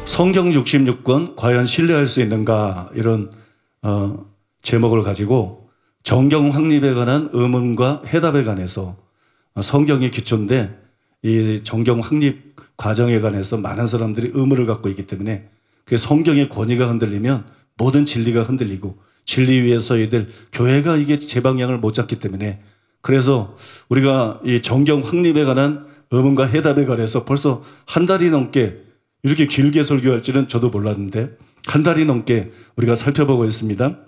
성경 66권 과연 신뢰할 수 있는가, 이런 제목을 가지고 정경 확립에 관한 의문과 해답에 관해서, 성경이 기초인데 이 정경 확립 과정에 관해서 많은 사람들이 의문을 갖고 있기 때문에, 그 성경의 권위가 흔들리면 모든 진리가 흔들리고, 진리 위에 서야 될 교회가 이게 제 방향을 못 잡기 때문에, 그래서 우리가 이 정경 확립에 관한 의문과 해답에 관해서 벌써 한 달이 넘게 이렇게 길게 설교할 줄은 저도 몰랐는데 한 달이 넘게 우리가 살펴보고 있습니다.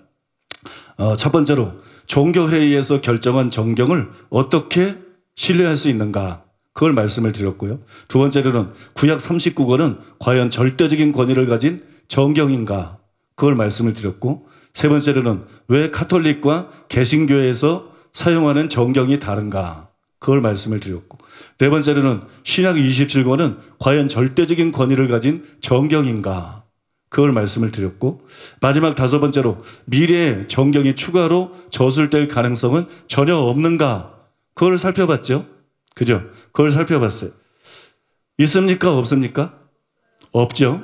첫 번째로 종교회의에서 결정한 정경을 어떻게 신뢰할 수 있는가, 그걸 말씀을 드렸고요. 두 번째로는 구약 39권은 과연 절대적인 권위를 가진 정경인가, 그걸 말씀을 드렸고, 세 번째로는 왜 카톨릭과 개신교에서 사용하는 정경이 다른가, 그걸 말씀을 드렸고, 네 번째로는 신약 27권은 과연 절대적인 권위를 가진 정경인가, 그걸 말씀을 드렸고, 마지막 다섯 번째로 미래에 정경이 추가로 저술될 가능성은 전혀 없는가, 그걸 살펴봤죠. 그죠? 그걸 살펴봤어요. 있습니까? 없습니까? 없죠.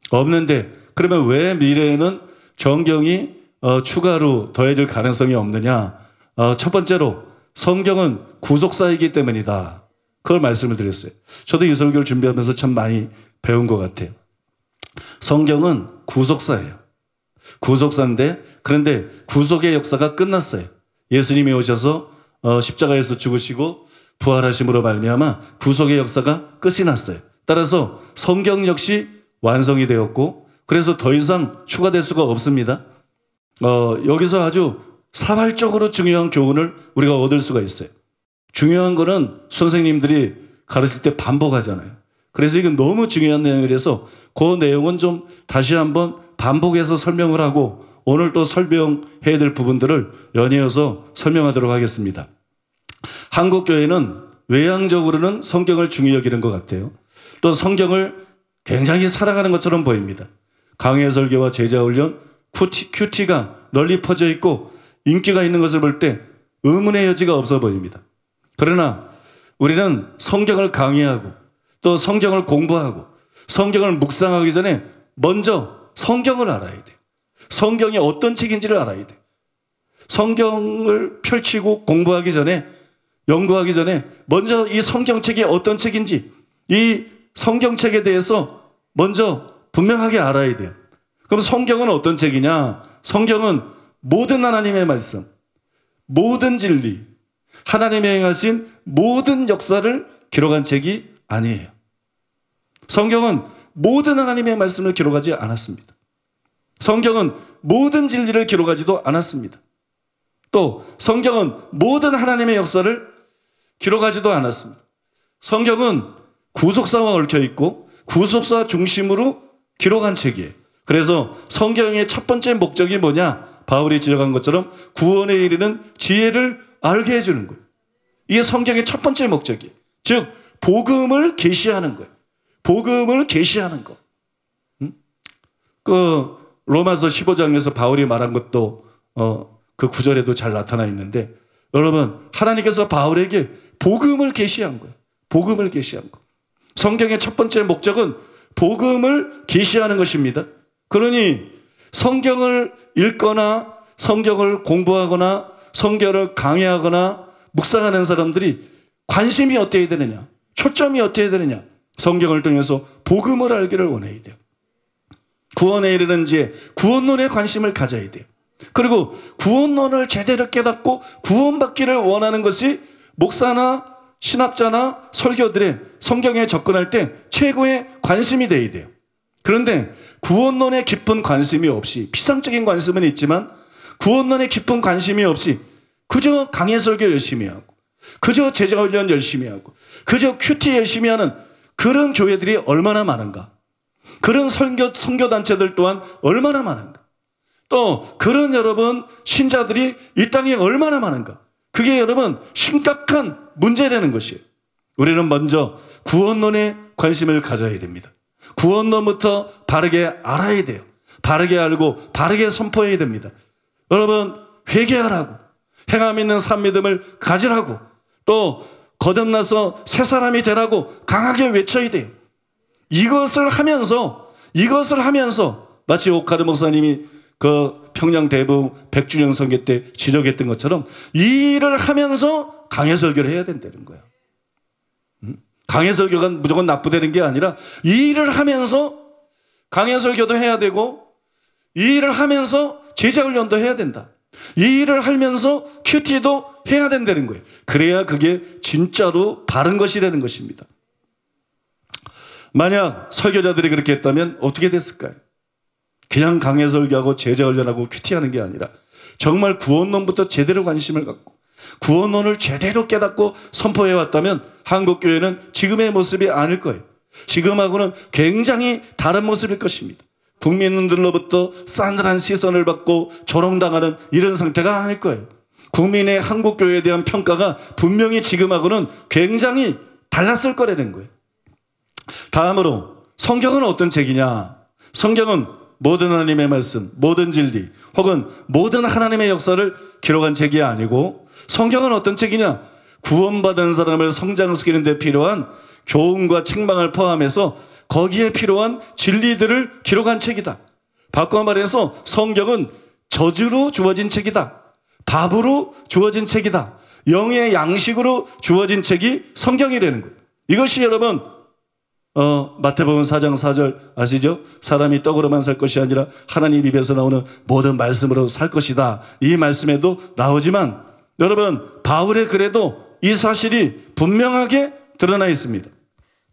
없는데 그러면 왜 미래에는 정경이 추가로 더해질 가능성이 없느냐? 첫 번째로 성경은 구속사이기 때문이다, 그걸 말씀을 드렸어요. 저도 이 설교를 준비하면서 참 많이 배운 것 같아요. 성경은 구속사예요. 구속사인데, 그런데 구속의 역사가 끝났어요. 예수님이 오셔서 십자가에서 죽으시고 부활하심으로 말미암아 구속의 역사가 끝이 났어요. 따라서 성경 역시 완성이 되었고, 그래서 더 이상 추가될 수가 없습니다. 여기서 아주 사발적으로 중요한 교훈을 우리가 얻을 수가 있어요. 중요한 거는 선생님들이 가르칠 때 반복하잖아요. 그래서 이건 너무 중요한 내용이라서 그 내용은 좀 다시 한번 반복해서 설명을 하고, 오늘 또 설명해야 될 부분들을 연이어서 설명하도록 하겠습니다. 한국 교회는 외향적으로는 성경을 중히 여기는 것 같아요. 또 성경을 굉장히 사랑하는 것처럼 보입니다. 강해 설교와 제자 훈련, 큐티가 널리 퍼져 있고 인기가 있는 것을 볼 때 의문의 여지가 없어 보입니다. 그러나 우리는 성경을 강의하고 또 성경을 공부하고 성경을 묵상하기 전에 먼저 성경을 알아야 돼요. 성경이 어떤 책인지를 알아야 돼요. 성경을 펼치고 공부하기 전에, 연구하기 전에 먼저 이 성경책이 어떤 책인지, 이 성경책에 대해서 먼저 분명하게 알아야 돼요. 그럼 성경은 어떤 책이냐? 성경은 모든 하나님의 말씀, 모든 진리, 하나님이 행하신 모든 역사를 기록한 책이 아니에요. 성경은 모든 하나님의 말씀을 기록하지 않았습니다. 성경은 모든 진리를 기록하지도 않았습니다. 또 성경은 모든 하나님의 역사를 기록하지도 않았습니다. 성경은 구속사와 얽혀있고 구속사 중심으로 기록한 책이에요. 그래서 성경의 첫 번째 목적이 뭐냐? 바울이 지적한 것처럼 구원에 이르는 지혜를 알게 해주는 거예요. 이게 성경의 첫 번째 목적이에요. 즉 복음을 계시하는 거예요. 복음을 계시하는 거. 그 로마서 15장에서 바울이 말한 것도 그 구절에도 잘 나타나 있는데, 여러분 하나님께서 바울에게 복음을 계시한 거예요. 복음을 계시한 거. 성경의 첫 번째 목적은 복음을 계시하는 것입니다. 그러니 성경을 읽거나 성경을 공부하거나 성경을 강의하거나 묵상하는 사람들이 관심이 어때야 되느냐? 초점이 어때야 되느냐? 성경을 통해서 복음을 알기를 원해야 돼요. 구원에 이르는 지혜, 구원론에 관심을 가져야 돼요. 그리고 구원론을 제대로 깨닫고 구원받기를 원하는 것이 목사나 신학자나 설교들의 성경에 접근할 때 최고의 관심이 돼야 돼요. 그런데 구원론에 깊은 관심이 없이, 피상적인 관심은 있지만 구원론에 깊은 관심이 없이 그저 강해 설교 열심히 하고 그저 제자 훈련 열심히 하고 그저 큐티 열심히 하는 그런 교회들이 얼마나 많은가? 그런 선교단체들 또한 얼마나 많은가? 또 그런 여러분 신자들이 이 땅에 얼마나 많은가? 그게 여러분 심각한 문제라는 것이에요. 우리는 먼저 구원론에 관심을 가져야 됩니다. 구원론부터 바르게 알아야 돼요. 바르게 알고 바르게 선포해야 됩니다. 여러분 회개하라고, 행함 있는 산 믿음을 가지라고, 또 거듭나서 새 사람이 되라고 강하게 외쳐야 돼요. 이것을 하면서 이것을 하면서 마치 오카르 목사님이 그 평양 대부 100주년 선교 때 지적했던 것처럼 이 일을 하면서 강해 설교를 해야 된다는 거야. 강해 설교가 무조건 나쁘다는 게 아니라 이 일을 하면서 강해 설교도 해야 되고 이 일을 하면서 제자 훈련도 해야 된다. 이 일을 하면서 큐티도 해야 된다는 거예요. 그래야 그게 진짜로 바른 것이라는 것입니다. 만약 설교자들이 그렇게 했다면 어떻게 됐을까요? 그냥 강해 설교하고 제자 훈련하고 큐티하는 게 아니라 정말 구원론부터 제대로 관심을 갖고 구원론을 제대로 깨닫고 선포해 왔다면 한국교회는 지금의 모습이 아닐 거예요. 지금하고는 굉장히 다른 모습일 것입니다. 국민들로부터 싸늘한 시선을 받고 조롱당하는 이런 상태가 아닐 거예요. 국민의 한국교회에 대한 평가가 분명히 지금하고는 굉장히 달랐을 거라는 거예요. 다음으로 성경은 어떤 책이냐? 성경은 모든 하나님의 말씀, 모든 진리 혹은 모든 하나님의 역사를 기록한 책이 아니고 성경은 어떤 책이냐? 구원받은 사람을 성장시키는 데 필요한 교훈과 책망을 포함해서 거기에 필요한 진리들을 기록한 책이다. 바꿔 말해서 성경은 저주로 주어진 책이다. 밥으로 주어진 책이다. 영의 양식으로 주어진 책이 성경이라는 거예요. 이것이 여러분 마태복음 4장 4절 아시죠? 사람이 떡으로만 살 것이 아니라 하나님 입에서 나오는 모든 말씀으로 살 것이다. 이 말씀에도 나오지만 여러분 바울의 글에도 이 사실이 분명하게 드러나 있습니다.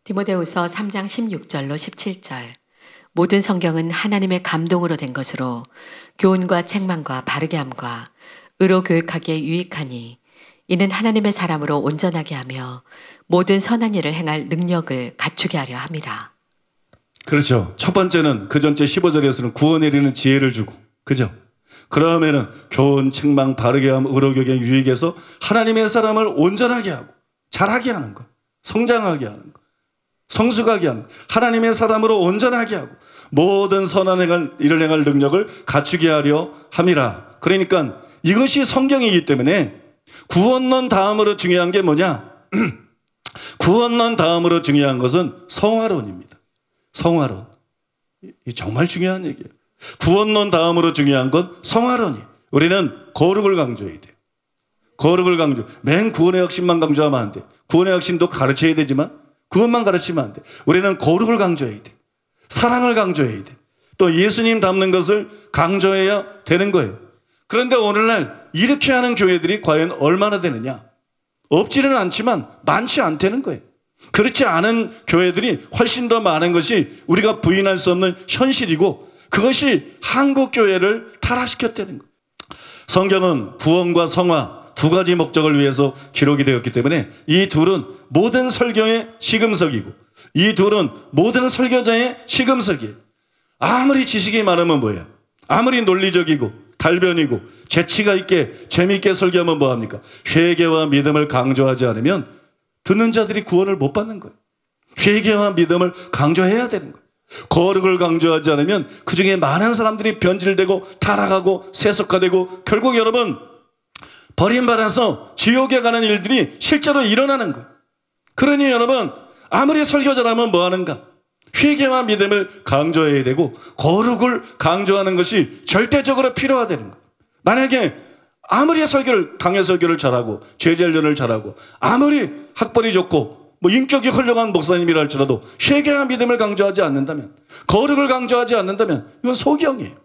디모데후서 3장 16절로 17절 모든 성경은 하나님의 감동으로 된 것으로 교훈과 책망과 바르게 함과 의로 교육하기에 유익하니 이는 하나님의 사람으로 온전하게 하며 모든 선한 일을 행할 능력을 갖추게 하려 함이라. 그렇죠. 첫 번째는 그 전체 15절에서는 구원에 이르는 지혜를 주고 그죠? 그러면은 교훈, 책망, 바르게 함, 의로 교육에 유익해서 하나님의 사람을 온전하게 하고 잘하게 하는 것, 성장하게 하는 것, 성숙하게 하는 것, 하나님의 사람으로 온전하게 하고 모든 선한 일을 행할 능력을 갖추게 하려 함이라. 그러니까 이것이 성경이기 때문에 구원론 다음으로 중요한 게 뭐냐? 구원론 다음으로 중요한 것은 성화론입니다. 성화론. 이 정말 중요한 얘기예요. 구원론 다음으로 중요한 건 성화론이에요. 우리는 거룩을 강조해야 돼요. 거룩을 강조. 맨 구원의核心만 강조하면 안 돼. 구원의核心도 가르쳐야 되지만 그것만 가르치면 안 돼. 우리는 거룩을 강조해야 돼. 사랑을 강조해야 돼. 또 예수님 닮는 것을 강조해야 되는 거예요. 그런데 오늘날 이렇게 하는 교회들이 과연 얼마나 되느냐? 없지는 않지만 많지 않다는 거예요. 그렇지 않은 교회들이 훨씬 더 많은 것이 우리가 부인할 수 없는 현실이고 그것이 한국 교회를 타락시켰다는 거예요. 성경은 구원과 성화 두 가지 목적을 위해서 기록이 되었기 때문에 이 둘은 모든 설교의 시금석이고 이 둘은 모든 설교자의 시금석이에요. 아무리 지식이 많으면 뭐예요? 아무리 논리적이고 달변이고 재치가 있게 재미있게 설교하면 뭐합니까? 회개와 믿음을 강조하지 않으면 듣는 자들이 구원을 못 받는 거예요. 회개와 믿음을 강조해야 되는 거예요. 거룩을 강조하지 않으면 그중에 많은 사람들이 변질되고 타락하고 세속화되고 결국 여러분 버림받아서 지옥에 가는 일들이 실제로 일어나는 거예요. 그러니 여러분 아무리 설교자라면 뭐 하는가? 회개와 믿음을 강조해야 되고 거룩을 강조하는 것이 절대적으로 필요하다는 거예요. 만약에 아무리 강해 설교를 잘하고 제자훈련을 잘하고 아무리 학벌이 좋고 뭐 인격이 훌륭한 목사님이라 할지라도 회개와 믿음을 강조하지 않는다면 거룩을 강조하지 않는다면 이건 소경이에요.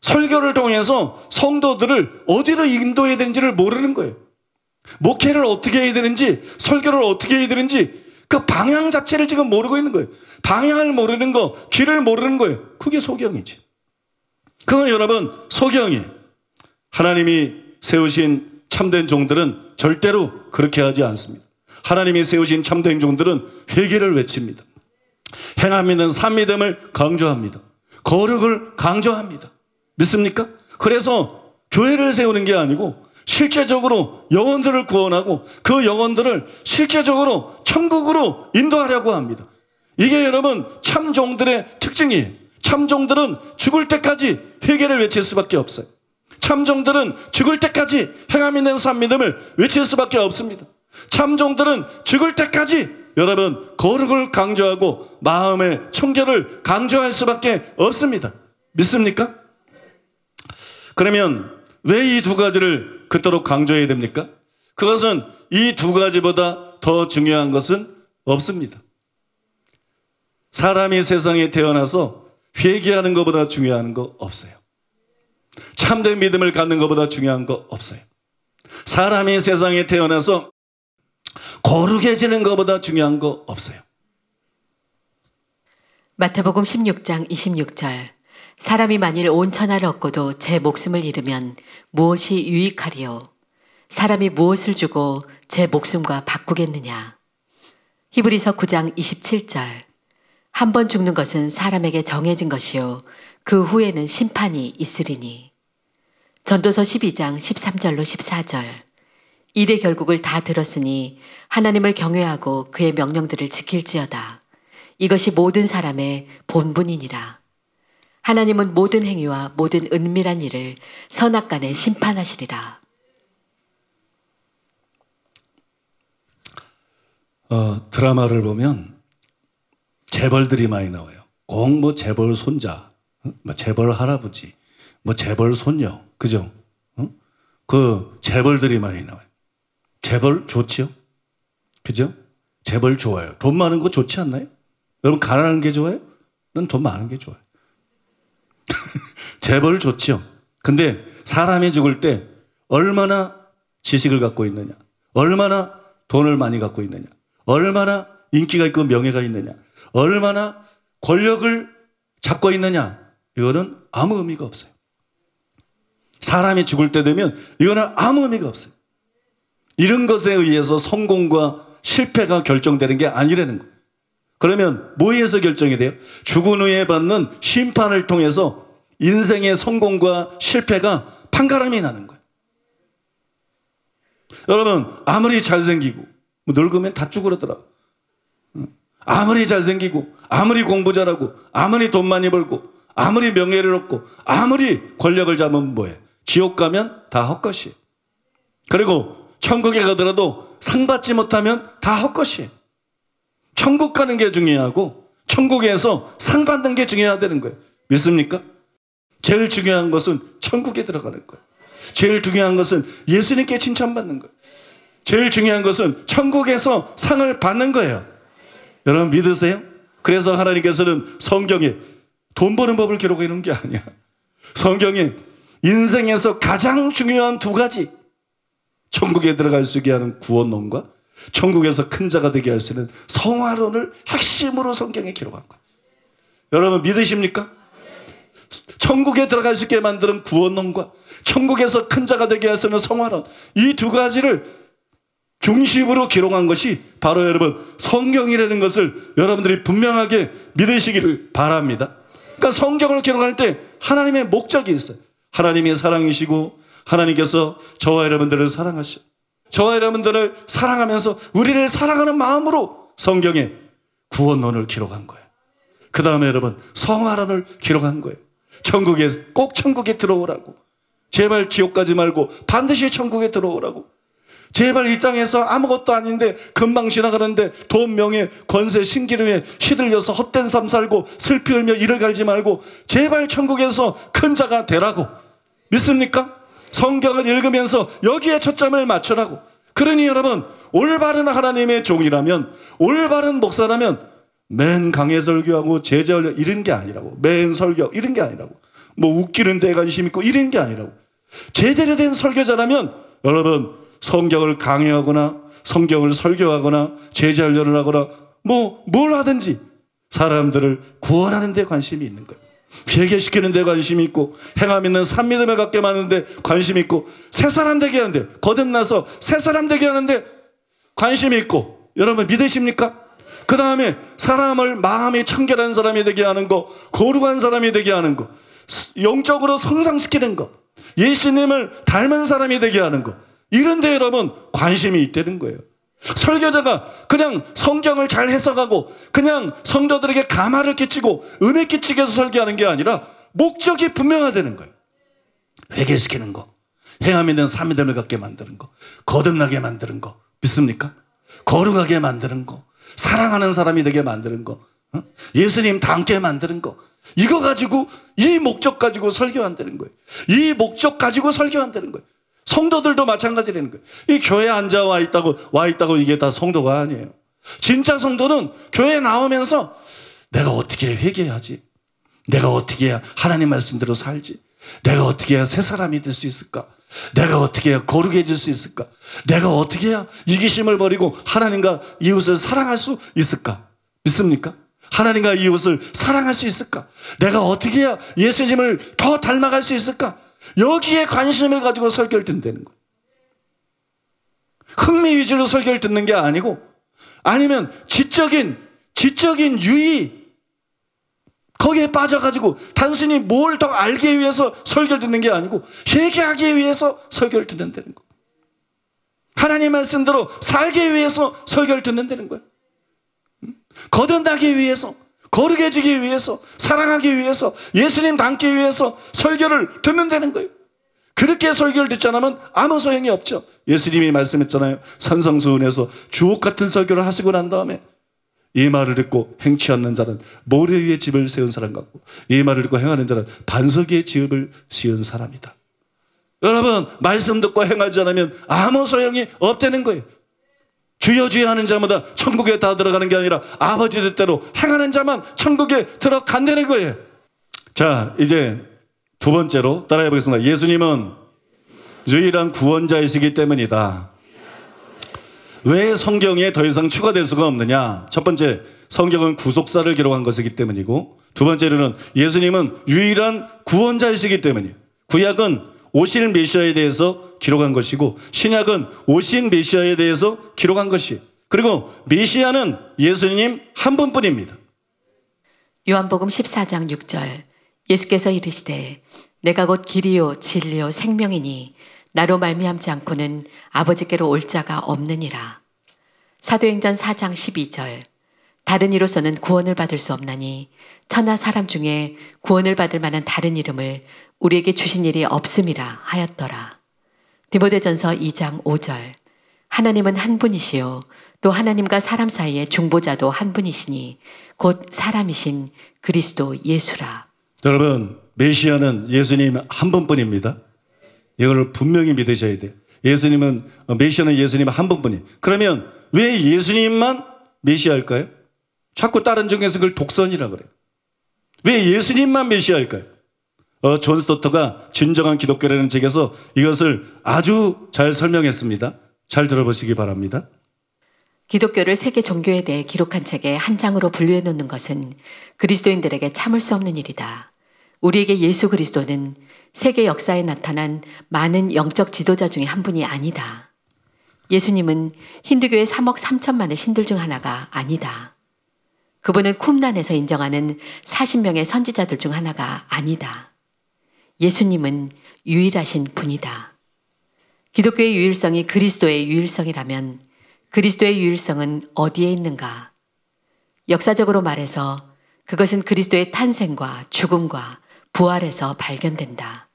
설교를 통해서 성도들을 어디로 인도해야 되는지를 모르는 거예요. 목회를 어떻게 해야 되는지 설교를 어떻게 해야 되는지 그 방향 자체를 지금 모르고 있는 거예요. 방향을 모르는 거, 길을 모르는 거예요. 그게 소경이지. 그건 여러분 소경이에요. 하나님이 세우신 참된 종들은 절대로 그렇게 하지 않습니다. 하나님이 세우신 참된 종들은 회개를 외칩니다. 행함 있는 산 믿음을 강조합니다. 거룩을 강조합니다. 믿습니까? 그래서 교회를 세우는 게 아니고 실제적으로 영혼들을 구원하고 그 영혼들을 실제적으로 천국으로 인도하려고 합니다. 이게 여러분 참종들의 특징이에요. 참종들은 죽을 때까지 회개를 외칠 수밖에 없어요. 참종들은 죽을 때까지 행함 있는 산 믿음을 외칠 수밖에 없습니다. 참종들은 죽을 때까지 여러분 거룩을 강조하고 마음의 청결을 강조할 수밖에 없습니다. 믿습니까? 그러면 왜 이 두 가지를 그토록 강조해야 됩니까? 그것은 이 두 가지보다 더 중요한 것은 없습니다. 사람이 세상에 태어나서 회개하는 것보다 중요한 거 없어요. 참된 믿음을 갖는 것보다 중요한 거 없어요. 사람이 세상에 태어나서 거룩해지는 것보다 중요한 거 없어요. 마태복음 16장 26절 사람이 만일 온 천하를 얻고도 제 목숨을 잃으면 무엇이 유익하리요? 사람이 무엇을 주고 제 목숨과 바꾸겠느냐? 히브리서 9장 27절 한 번 죽는 것은 사람에게 정해진 것이요 그 후에는 심판이 있으리니. 전도서 12장 13절로 14절 일의 결국을 다 들었으니 하나님을 경외하고 그의 명령들을 지킬지어다. 이것이 모든 사람의 본분이니라. 하나님은 모든 행위와 모든 은밀한 일을 선악간에 심판하시리라. 드라마를 보면 재벌들이 많이 나와요. 꼭 뭐 재벌 손자, 뭐 재벌 할아버지, 뭐 재벌 손녀, 그죠? 그 재벌들이 많이 나와요. 재벌 좋지요? 그죠? 재벌 좋아요. 돈 많은 거 좋지 않나요? 여러분 가난한 게 좋아요? 난 돈 많은 게 좋아요. 재벌 좋지요? 근데 사람이 죽을 때 얼마나 지식을 갖고 있느냐, 얼마나 돈을 많이 갖고 있느냐, 얼마나 인기가 있고 명예가 있느냐, 얼마나 권력을 잡고 있느냐, 이거는 아무 의미가 없어요. 사람이 죽을 때 되면 이거는 아무 의미가 없어요. 이런 것에 의해서 성공과 실패가 결정되는 게 아니라는 거예요. 그러면 뭐에서 결정이 돼요? 죽은 후에 받는 심판을 통해서 인생의 성공과 실패가 판가름이 나는 거예요. 여러분 아무리 잘생기고 늙으면 다 쭈그러들어. 아무리 잘생기고 아무리 공부 잘하고 아무리 돈 많이 벌고 아무리 명예를 얻고 아무리 권력을 잡으면 뭐해? 지옥 가면 다 헛것이에요. 그리고 천국에 가더라도 상 받지 못하면 다 헛것이에요. 천국 가는 게 중요하고 천국에서 상 받는 게 중요하다는 거예요. 믿습니까? 제일 중요한 것은 천국에 들어가는 거예요. 제일 중요한 것은 예수님께 칭찬받는 거예요. 제일 중요한 것은 천국에서 상을 받는 거예요. 여러분 믿으세요? 그래서 하나님께서는 성경에 돈 버는 법을 기록해 놓은 게 아니야. 성경에 인생에서 가장 중요한 두 가지, 천국에 들어갈 수 있게 하는 구원론과 천국에서 큰 자가 되게 할 수 있는 성화론을 핵심으로 성경에 기록한 거예요. 여러분 믿으십니까? 천국에 들어갈 수 있게 만드는 구원론과 천국에서 큰 자가 되게 할 수 있는 성화론, 이 두 가지를 중심으로 기록한 것이 바로 여러분 성경이라는 것을 여러분들이 분명하게 믿으시기를 바랍니다. 그러니까 성경을 기록할 때 하나님의 목적이 있어요. 하나님이 사랑이시고 하나님께서 저와 여러분들을 사랑하셔. 저와 여러분들을 사랑하면서 우리를 사랑하는 마음으로 성경에 구원론을 기록한 거예요. 그 다음에 여러분 성화론을 기록한 거예요. 천국에 꼭 천국에 들어오라고, 제발 지옥 가지 말고 반드시 천국에 들어오라고, 제발 이 땅에서 아무것도 아닌데 금방 지나가는데 돈, 명예, 권세, 신기름에 시들려서 헛된 삶 살고 슬피 울며 이를 갈지 말고 제발 천국에서 큰 자가 되라고. 믿습니까? 성경을 읽으면서 여기에 초점을 맞추라고. 그러니 여러분 올바른 하나님의 종이라면, 올바른 목사라면 맨 강해 설교하고 제자 훈련 이런 게 아니라고, 맨 설교 이런 게 아니라고, 뭐 웃기는 데 관심 있고 이런 게 아니라고. 제대로 된 설교자라면 여러분 성경을 강의하거나 성경을 설교하거나 제자 훈련을 하거나 뭐 뭘 하든지 사람들을 구원하는 데 관심이 있는 거예요. 회개시키는 데 관심이 있고 행함 있는 산 믿음을 갖게 하는데 관심이 있고 새 사람 되게 하는데, 거듭나서 새 사람 되게 하는데 관심이 있고. 여러분 믿으십니까? 그 다음에 사람을 마음이 청결한 사람이 되게 하는 거, 거룩한 사람이 되게 하는 거, 영적으로 성장시키는 거, 예수님을 닮은 사람이 되게 하는 거, 이런 데 여러분 관심이 있다는 거예요. 설교자가 그냥 성경을 잘 해석하고 그냥 성도들에게 감화를 끼치고 은혜 끼치게 해서 설교하는 게 아니라 목적이 분명하다는 거예요. 회개시키는 거, 행함 있는 사미됨을 갖게 만드는 거, 거듭나게 만드는 거. 믿습니까? 거룩하게 만드는 거, 사랑하는 사람이 되게 만드는 거, 예수님 닮게 만드는 거, 이거 가지고, 이 목적 가지고 설교 안 되는 거예요. 이 목적 가지고 설교 안 되는 거예요. 성도들도 마찬가지라는 거예요. 이 교회에 앉아 와 있다고 이게 다 성도가 아니에요. 진짜 성도는 교회에 나오면서 내가 어떻게 해야 회개하지? 내가 어떻게 해야 하나님 말씀대로 살지? 내가 어떻게 해야 새 사람이 될 수 있을까? 내가 어떻게 해야 거룩해질 수 있을까? 내가 어떻게 해야 이기심을 버리고 하나님과 이웃을 사랑할 수 있을까? 믿습니까? 하나님과 이웃을 사랑할 수 있을까? 내가 어떻게 해야 예수님을 더 닮아갈 수 있을까? 여기에 관심을 가지고 설교를 듣는다는 거예요. 흥미 위주로 설교를 듣는 게 아니고, 아니면 지적인 유의, 거기에 빠져가지고 단순히 뭘 더 알기 위해서 설교를 듣는 게 아니고 회개하기 위해서 설교를 듣는다는 거예요. 하나님 말씀대로 살기 위해서 설교를 듣는다는 거예요. 거듭나기 위해서, 거룩해지기 위해서, 사랑하기 위해서, 예수님 닮기 위해서 설교를 듣는다는 거예요. 그렇게 설교를 듣지 않으면 아무 소용이 없죠. 예수님이 말씀했잖아요. 산성수훈에서 주옥 같은 설교를 하시고 난 다음에 이 말을 듣고 행치 않는 자는 모래 위에 집을 세운 사람 같고, 이 말을 듣고 행하는 자는 반석 위에 집을 지은 사람이다. 여러분, 말씀 듣고 행하지 않으면 아무 소용이 없다는 거예요. 주여 주여 하는 자마다 천국에 다 들어가는 게 아니라 아버지 뜻대로 행하는 자만 천국에 들어간다는 거예요. 자, 이제 두 번째로 따라해 보겠습니다. 예수님은 유일한 구원자이시기 때문이다. 왜 성경에 더 이상 추가될 수가 없느냐? 첫 번째, 성경은 구속사를 기록한 것이기 때문이고, 두 번째로는 예수님은 유일한 구원자이시기 때문이에요. 구약은 오실 메시아에 대해서 기록한 것이고, 신약은 오신 메시아에 대해서 기록한 것이에요. 그리고 메시아는 예수님 한 분뿐입니다. 요한복음 14장 6절, 예수께서 이르시되 내가 곧 길이요 진리요 생명이니 나로 말미암지 않고는 아버지께로 올 자가 없느니라. 사도행전 4장 12절, 다른 이로서는 구원을 받을 수 없나니 천하 사람 중에 구원을 받을 만한 다른 이름을 우리에게 주신 일이 없음이라 하였더라. 디모데전서 2장 5절, 하나님은 한 분이시요 또 하나님과 사람 사이의 중보자도 한 분이시니 곧 사람이신 그리스도 예수라. 여러분, 메시아는 예수님 한 분뿐입니다. 이걸 분명히 믿으셔야 돼요. 메시아는 예수님 한 분뿐이에요. 그러면 왜 예수님만 메시아일까요? 자꾸 다른 중에서 그걸 독선이라 그래요. 왜 예수님만 메시아일까요? 존 스토터가 진정한 기독교라는 책에서 이것을 아주 잘 설명했습니다. 잘 들어보시기 바랍니다. 기독교를 세계 종교에 대해 기록한 책에 한 장으로 분류해 놓는 것은 그리스도인들에게 참을 수 없는 일이다. 우리에게 예수 그리스도는 세계 역사에 나타난 많은 영적 지도자 중에 한 분이 아니다. 예수님은 힌두교의 3억 3천만의 신들 중 하나가 아니다. 그분은 쿰란에서 인정하는 40명의 선지자들 중 하나가 아니다. 예수님은 유일하신 분이다. 기독교의 유일성이 그리스도의 유일성이라면 그리스도의 유일성은 어디에 있는가? 역사적으로 말해서 그것은 그리스도의 탄생과 죽음과 부활에서 발견된다.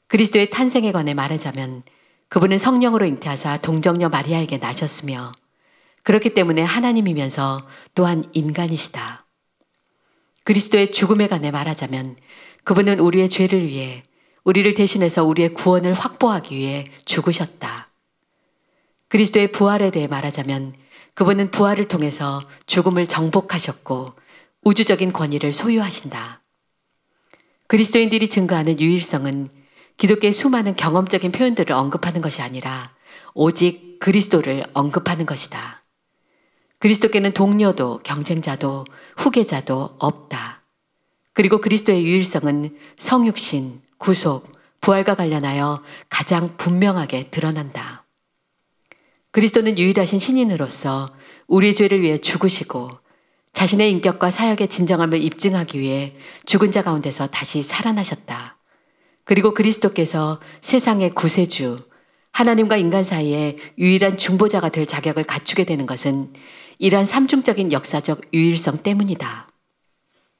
그리스도의 탄생에 관해 말하자면 그분은 성령으로 잉태하사 동정녀 마리아에게 나셨으며 그렇기 때문에 하나님이면서 또한 인간이시다. 그리스도의 죽음에 관해 말하자면 그분은 우리의 죄를 위해 우리를 대신해서 우리의 구원을 확보하기 위해 죽으셨다. 그리스도의 부활에 대해 말하자면 그분은 부활을 통해서 죽음을 정복하셨고 우주적인 권위를 소유하신다. 그리스도인들이 증거하는 유일성은 기독교의 수많은 경험적인 표현들을 언급하는 것이 아니라 오직 그리스도를 언급하는 것이다. 그리스도께는 동료도 경쟁자도 후계자도 없다. 그리고 그리스도의 유일성은 성육신, 구속, 부활과 관련하여 가장 분명하게 드러난다. 그리스도는 유일하신 신인으로서 우리의 죄를 위해 죽으시고 자신의 인격과 사역의 진정함을 입증하기 위해 죽은 자 가운데서 다시 살아나셨다. 그리고 그리스도께서 세상의 구세주, 하나님과 인간 사이에 유일한 중보자가 될 자격을 갖추게 되는 것은 이러한 삼중적인 역사적 유일성 때문이다.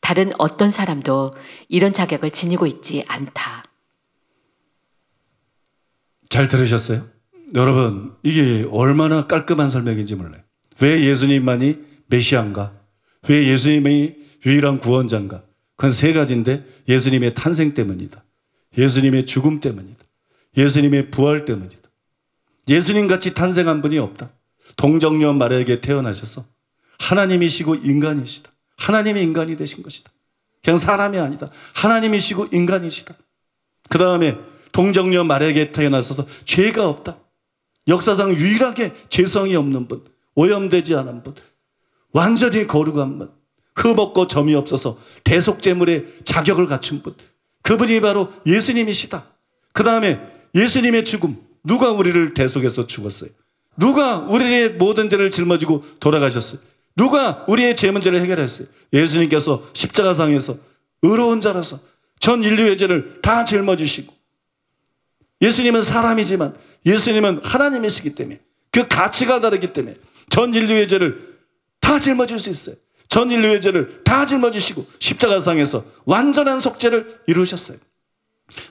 다른 어떤 사람도 이런 자격을 지니고 있지 않다. 잘 들으셨어요? 여러분, 이게 얼마나 깔끔한 설명인지 몰라요. 왜 예수님만이 메시아인가? 왜 예수님이 유일한 구원자인가? 그건 세 가지인데 예수님의 탄생 때문이다. 예수님의 죽음 때문이다. 예수님의 부활 때문이다. 예수님같이 탄생한 분이 없다. 동정녀 마리아에게 태어나셔서 하나님이시고 인간이시다. 하나님이 인간이 되신 것이다. 그냥 사람이 아니다. 하나님이시고 인간이시다. 그 다음에 동정녀 마리아에게 태어나셔서 죄가 없다. 역사상 유일하게 죄성이 없는 분, 오염되지 않은 분, 완전히 거룩한 분, 흠없고 점이 없어서 대속제물의 자격을 갖춘 분, 그분이 바로 예수님이시다. 그 다음에 예수님의 죽음, 누가 우리를 대속해서 죽었어요? 누가 우리의 모든 죄를 짊어지고 돌아가셨어요? 누가 우리의 죄 문제를 해결했어요? 예수님께서 십자가상에서 의로운 자라서 전 인류의 죄를 다 짊어지시고, 예수님은 사람이지만 예수님은 하나님이시기 때문에 그 가치가 다르기 때문에 전 인류의 죄를 다 짊어질 수 있어요. 전 인류의 죄를 다 짊어지시고 십자가상에서 완전한 속죄를 이루셨어요.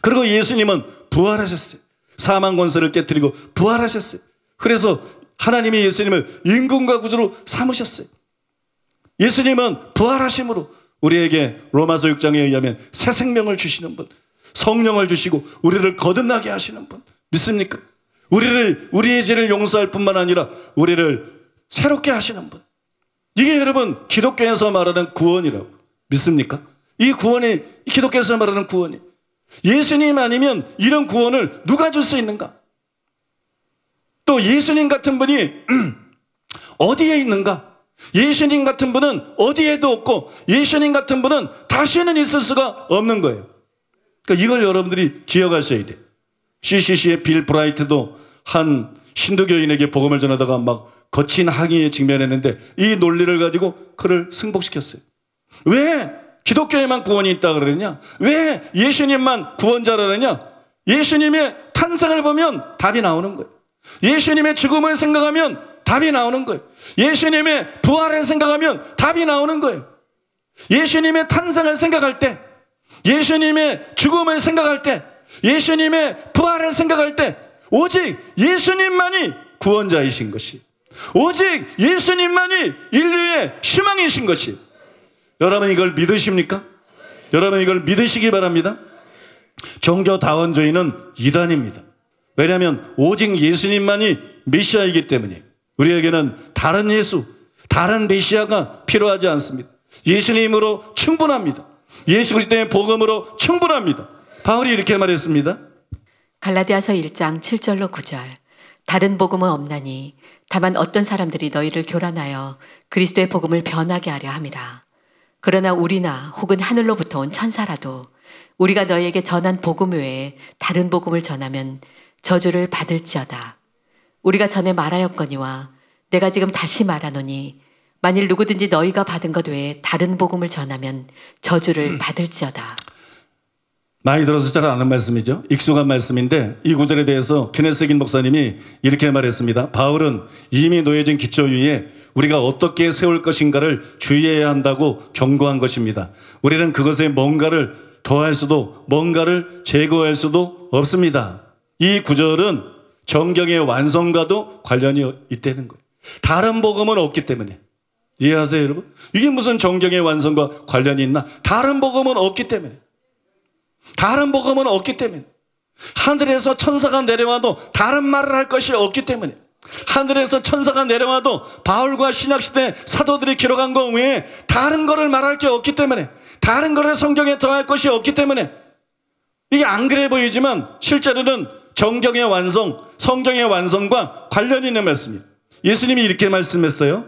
그리고 예수님은 부활하셨어요. 사망 권세를 깨뜨리고 부활하셨어요. 그래서 하나님이 예수님을 임금과 구주로 삼으셨어요. 예수님은 부활하심으로 우리에게 로마서 6장에 의하면 새 생명을 주시는 분, 성령을 주시고 우리를 거듭나게 하시는 분, 믿습니까? 우리의 죄를 용서할 뿐만 아니라 우리를 새롭게 하시는 분. 이게 여러분 기독교에서 말하는 구원이라고 믿습니까? 이 구원이 기독교에서 말하는 구원이, 예수님 아니면 이런 구원을 누가 줄 수 있는가? 또 예수님 같은 분이 어디에 있는가? 예수님 같은 분은 어디에도 없고 예수님 같은 분은 다시는 있을 수가 없는 거예요. 그러니까 이걸 여러분들이 기억하셔야 돼요. CCC의 빌 브라이트도 한 신도교인에게 복음을 전하다가 막 거친 항의에 직면했는데 이 논리를 가지고 그를 승복시켰어요. 왜 기독교에만 구원이 있다 그러느냐? 왜 예수님만 구원자라 그러느냐? 예수님의 탄생을 보면 답이 나오는 거예요. 예수님의 죽음을 생각하면 답이 나오는 거예요. 예수님의 부활을 생각하면 답이 나오는 거예요. 예수님의 탄생을 생각할 때, 예수님의 죽음을 생각할 때, 예수님의 부활을 생각할 때 오직 예수님만이 구원자이신 것이, 오직 예수님만이 인류의 희망이신 것이. 여러분 이걸 믿으십니까? 여러분 이걸 믿으시기 바랍니다. 종교다원주의는 이단입니다. 왜냐하면 오직 예수님만이 메시아이기 때문에 우리에게는 다른 예수, 다른 메시아가 필요하지 않습니다. 예수님으로 충분합니다. 예수 그리스도의 복음으로 충분합니다. 바울이 이렇게 말했습니다. 갈라디아서 1장 7절로 9절. 다른 복음은 없나니 다만 어떤 사람들이 너희를 교란하여 그리스도의 복음을 변하게 하려 함이라. 그러나 우리나 혹은 하늘로부터 온 천사라도 우리가 너희에게 전한 복음 외에 다른 복음을 전하면 저주를 받을지어다. 우리가 전에 말하였거니와 내가 지금 다시 말하노니 만일 누구든지 너희가 받은 것 외에 다른 복음을 전하면 저주를 받을지어다. 많이 들어서 잘 아는 말씀이죠. 익숙한 말씀인데 이 구절에 대해서 케네스긴 목사님이 이렇게 말했습니다. 바울은 이미 놓여진 기초 위에 우리가 어떻게 세울 것인가를 주의해야 한다고 경고한 것입니다. 우리는 그것에 뭔가를 더할 수도 뭔가를 제거할 수도 없습니다. 이 구절은 정경의 완성과도 관련이 있다는 거예요. 다른 복음은 없기 때문에. 이해하세요 여러분? 이게 무슨 정경의 완성과 관련이 있나? 다른 복음은 없기 때문에. 다른 복음은 없기 때문에. 하늘에서 천사가 내려와도 다른 말을 할 것이 없기 때문에. 하늘에서 천사가 내려와도 바울과 신약시대 사도들이 기록한 것 외에 다른 거를 말할 게 없기 때문에, 다른 거를 성경에 더할 것이 없기 때문에. 이게 안 그래 보이지만 실제로는 정경의 완성, 성경의 완성과 관련이 있는 말씀이에요. 예수님이 이렇게 말씀했어요.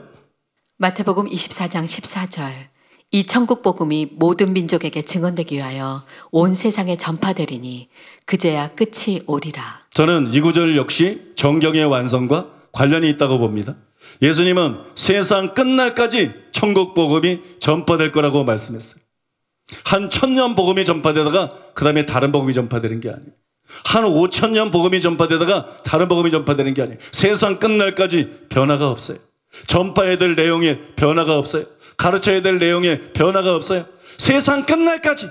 마태복음 24장 14절. 이 천국 복음이 모든 민족에게 증언되기 위하여 온 세상에 전파되리니 그제야 끝이 오리라. 저는 이 구절 역시 정경의 완성과 관련이 있다고 봅니다. 예수님은 세상 끝날까지 천국 복음이 전파될 거라고 말씀했어요. 한 1000년 복음이 전파되다가 그 다음에 다른 복음이 전파되는 게 아니에요. 한 5000년 복음이 전파되다가 다른 복음이 전파되는 게 아니에요. 세상 끝날까지 변화가 없어요. 전파해야 될 내용에 변화가 없어요. 가르쳐야 될 내용에 변화가 없어요. 세상 끝날까지.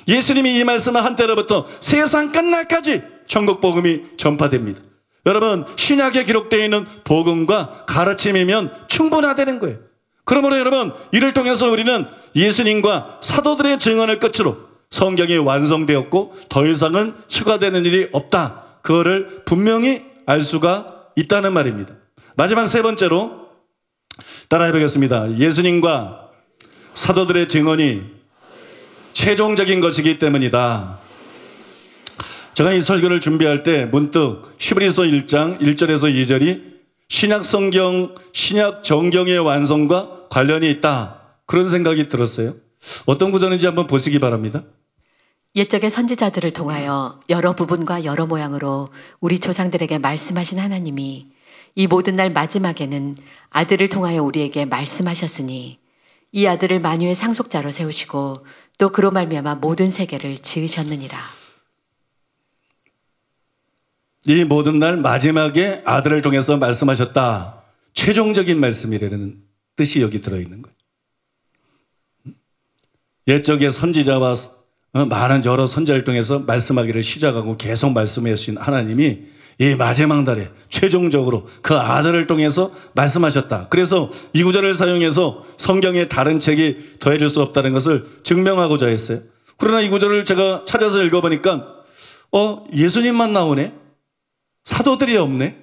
예수님이 이 말씀을 한 때로부터 세상 끝날까지 천국 복음이 전파됩니다. 여러분, 신약에 기록되어 있는 복음과 가르침이면 충분하다는 거예요. 그러므로 여러분, 이를 통해서 우리는 예수님과 사도들의 증언을 끝으로 성경이 완성되었고 더 이상은 추가되는 일이 없다. 그거를 분명히 알 수가 있다는 말입니다. 마지막 세 번째로 따라해 보겠습니다. 예수님과 사도들의 증언이 최종적인 것이기 때문이다. 제가 이 설교를 준비할 때 문득 히브리서 1장 1절에서 2절이 신약 성경, 신약 정경의 완성과 관련이 있다. 그런 생각이 들었어요. 어떤 구절인지 한번 보시기 바랍니다. 옛적의 선지자들을 통하여 여러 부분과 여러 모양으로 우리 조상들에게 말씀하신 하나님이 이 모든 날 마지막에는 아들을 통하여 우리에게 말씀하셨으니 이 아들을 만유의 상속자로 세우시고 또 그로 말미암아 모든 세계를 지으셨느니라. 이 모든 날 마지막에 아들을 통해서 말씀하셨다. 최종적인 말씀이라는 뜻이 여기 들어있는 거예요. 옛적의 선지자와 많은 여러 선지자를 통해서 말씀하기를 시작하고 계속 말씀해 주신 하나님이 이 마지막 날에 최종적으로 그 아들을 통해서 말씀하셨다. 그래서 이 구절을 사용해서 성경의 다른 책이 더해질 수 없다는 것을 증명하고자 했어요. 그러나 이 구절을 제가 찾아서 읽어보니까 예수님만 나오네? 사도들이 없네?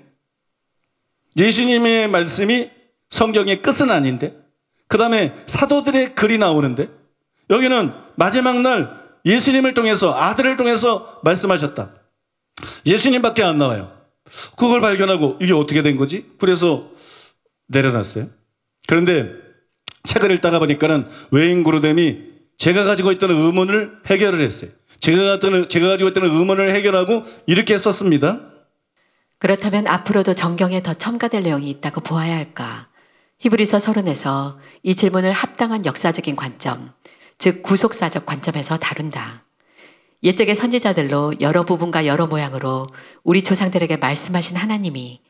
예수님의 말씀이 성경의 끝은 아닌데? 그 다음에 사도들의 글이 나오는데? 여기는 마지막 날 예수님을 통해서 아들을 통해서 말씀하셨다. 예수님밖에 안 나와요. 그걸 발견하고 이게 어떻게 된 거지? 그래서 내려놨어요. 그런데 책을 읽다가 보니까는 외인 그루뎀이 제가 가지고 있던 의문을 해결을 했어요. 제가 가지고 있던 의문을 해결하고 이렇게 썼습니다. 그렇다면 앞으로도 정경에 더 첨가될 내용이 있다고 보아야 할까? 히브리서 서론에서 이 질문을 합당한 역사적인 관점, 즉 구속사적 관점에서 다룬다. 옛적의 선지자들로 여러 부분과 여러 모양으로 우리 조상들에게 말씀하신 하나님이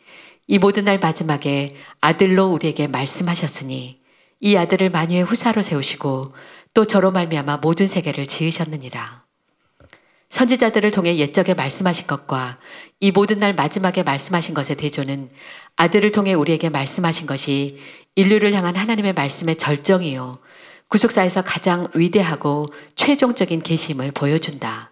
이 모든 날 마지막에 아들로 우리에게 말씀하셨으니 이 아들을 만유의 후사로 세우시고 또 저로 말미암아 모든 세계를 지으셨느니라. 선지자들을 통해 옛적에 말씀하신 것과 이 모든 날 마지막에 말씀하신 것의 대조는 아들을 통해 우리에게 말씀하신 것이 인류를 향한 하나님의 말씀의 절정이요 구속사에서 가장 위대하고 최종적인 계시임을 보여준다.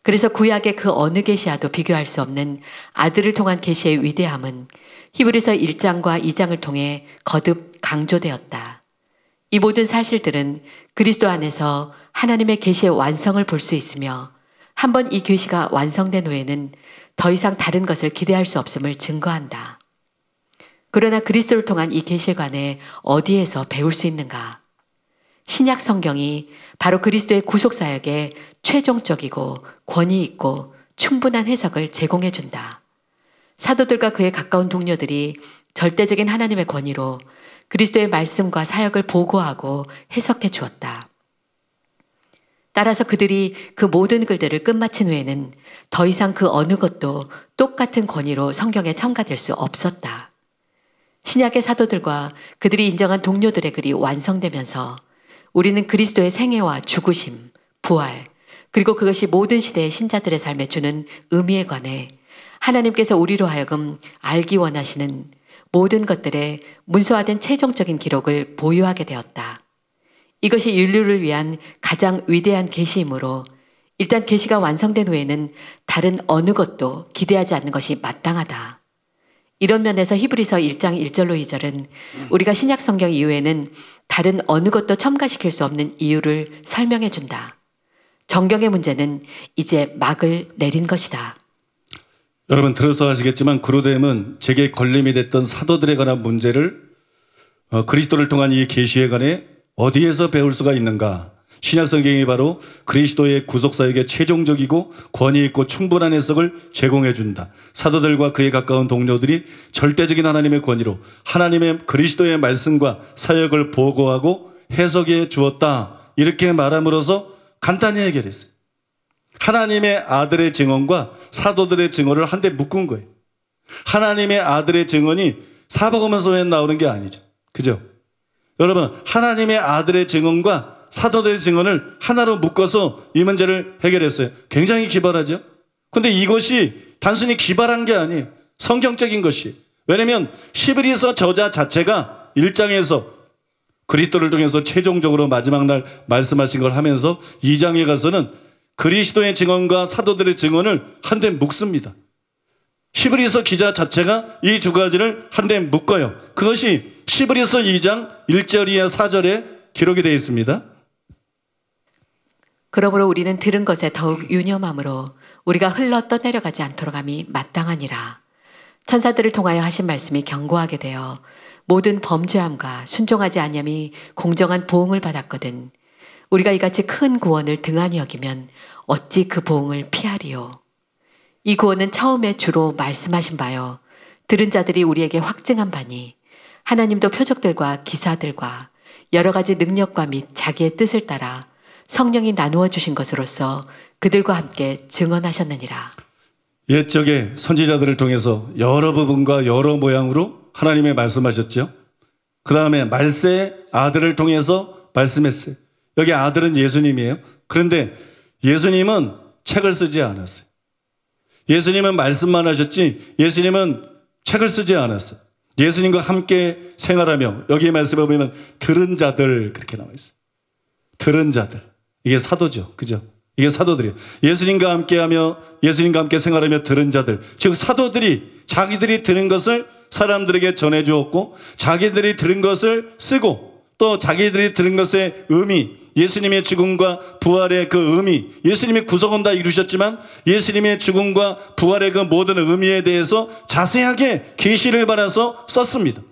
그래서 구약의 그 어느 계시와도 비교할 수 없는 아들을 통한 계시의 위대함은 히브리서 1장과 2장을 통해 거듭 강조되었다. 이 모든 사실들은 그리스도 안에서 하나님의 계시의 완성을 볼 수 있으며 한번 이 계시가 완성된 후에는 더 이상 다른 것을 기대할 수 없음을 증거한다. 그러나 그리스도를 통한 이 계시관에 어디에서 배울 수 있는가? 신약 성경이 바로 그리스도의 구속사역에 최종적이고 권위 있고 충분한 해석을 제공해 준다. 사도들과 그에 가까운 동료들이 절대적인 하나님의 권위로 그리스도의 말씀과 사역을 보고하고 해석해 주었다. 따라서 그들이 그 모든 글들을 끝마친 후에는 더 이상 그 어느 것도 똑같은 권위로 성경에 첨가될 수 없었다. 신약의 사도들과 그들이 인정한 동료들의 글이 완성되면서 우리는 그리스도의 생애와 죽으심, 부활, 그리고 그것이 모든 시대의 신자들의 삶에 주는 의미에 관해 하나님께서 우리로 하여금 알기 원하시는 모든 것들의 문서화된 최종적인 기록을 보유하게 되었다. 이것이 인류를 위한 가장 위대한 계시이므로 일단 계시가 완성된 후에는 다른 어느 것도 기대하지 않는 것이 마땅하다. 이런 면에서 히브리서 1장 1절로 2절은 우리가 신약 성경 이후에는 다른 어느 것도 첨가시킬 수 없는 이유를 설명해 준다. 정경의 문제는 이제 막을 내린 것이다. 여러분 들어서 아시겠지만 그루뎀은 제게 걸림이 됐던 사도들에 관한 문제를 그리스도를 통한 이 계시에 관해 어디에서 배울 수가 있는가? 신약 성경이 바로 그리스도의 구속사역에 최종적이고 권위 있고 충분한 해석을 제공해 준다. 사도들과 그에 가까운 동료들이 절대적인 하나님의 권위로 하나님의 그리스도의 말씀과 사역을 보고하고 해석해 주었다. 이렇게 말함으로써 간단히 해결했어요. 하나님의 아들의 증언과 사도들의 증언을 한데 묶은 거예요. 하나님의 아들의 증언이 사복음서에 나오는 게 아니죠. 그죠? 여러분, 하나님의 아들의 증언과 사도들의 증언을 하나로 묶어서 이 문제를 해결했어요. 굉장히 기발하죠? 근데 이것이 단순히 기발한 게 아니에요. 성경적인 것이. 왜냐하면 히브리서 저자 자체가 1장에서 그리스도를 통해서 최종적으로 마지막 날 말씀하신 걸 하면서 2장에 가서는 그리스도의 증언과 사도들의 증언을 한데 묶습니다. 히브리서 기자 자체가 이 두 가지를 한데 묶어요. 그것이 히브리서 2장 1절 이하 4절에 기록이 되어 있습니다. 그러므로 우리는 들은 것에 더욱 유념함으로 우리가 흘러 떠내려가지 않도록 함이 마땅하니라. 천사들을 통하여 하신 말씀이 견고하게 되어 모든 범죄함과 순종하지 아니함이 공정한 보응을 받았거든. 우리가 이같이 큰 구원을 등한히 여기면 어찌 그 보응을 피하리요. 이 구원은 처음에 주로 말씀하신 바요 들은 자들이 우리에게 확증한 바니 하나님도 표적들과 기사들과 여러 가지 능력과 및 자기의 뜻을 따라 성령이 나누어 주신 것으로서 그들과 함께 증언하셨느니라. 옛적에 선지자들을 통해서 여러 부분과 여러 모양으로 하나님의 말씀하셨죠. 그 다음에 말세의 아들을 통해서 말씀했어요. 여기 아들은 예수님이에요. 그런데 예수님은 책을 쓰지 않았어요. 예수님은 말씀만 하셨지 예수님은 책을 쓰지 않았어요. 예수님과 함께 생활하며 여기 말씀에 보면 들은 자들 그렇게 나와 있어요. 들은 자들. 이게 사도죠. 그죠? 이게 사도들이에요. 예수님과 함께하며 예수님과 함께 생활하며 들은 자들. 즉 사도들이 자기들이 들은 것을 사람들에게 전해주었고 자기들이 들은 것을 쓰고 또 자기들이 들은 것의 의미 예수님의 죽음과 부활의 그 의미 예수님이 구속은 다 이루셨지만 예수님의 죽음과 부활의 그 모든 의미에 대해서 자세하게 계시를 받아서 썼습니다.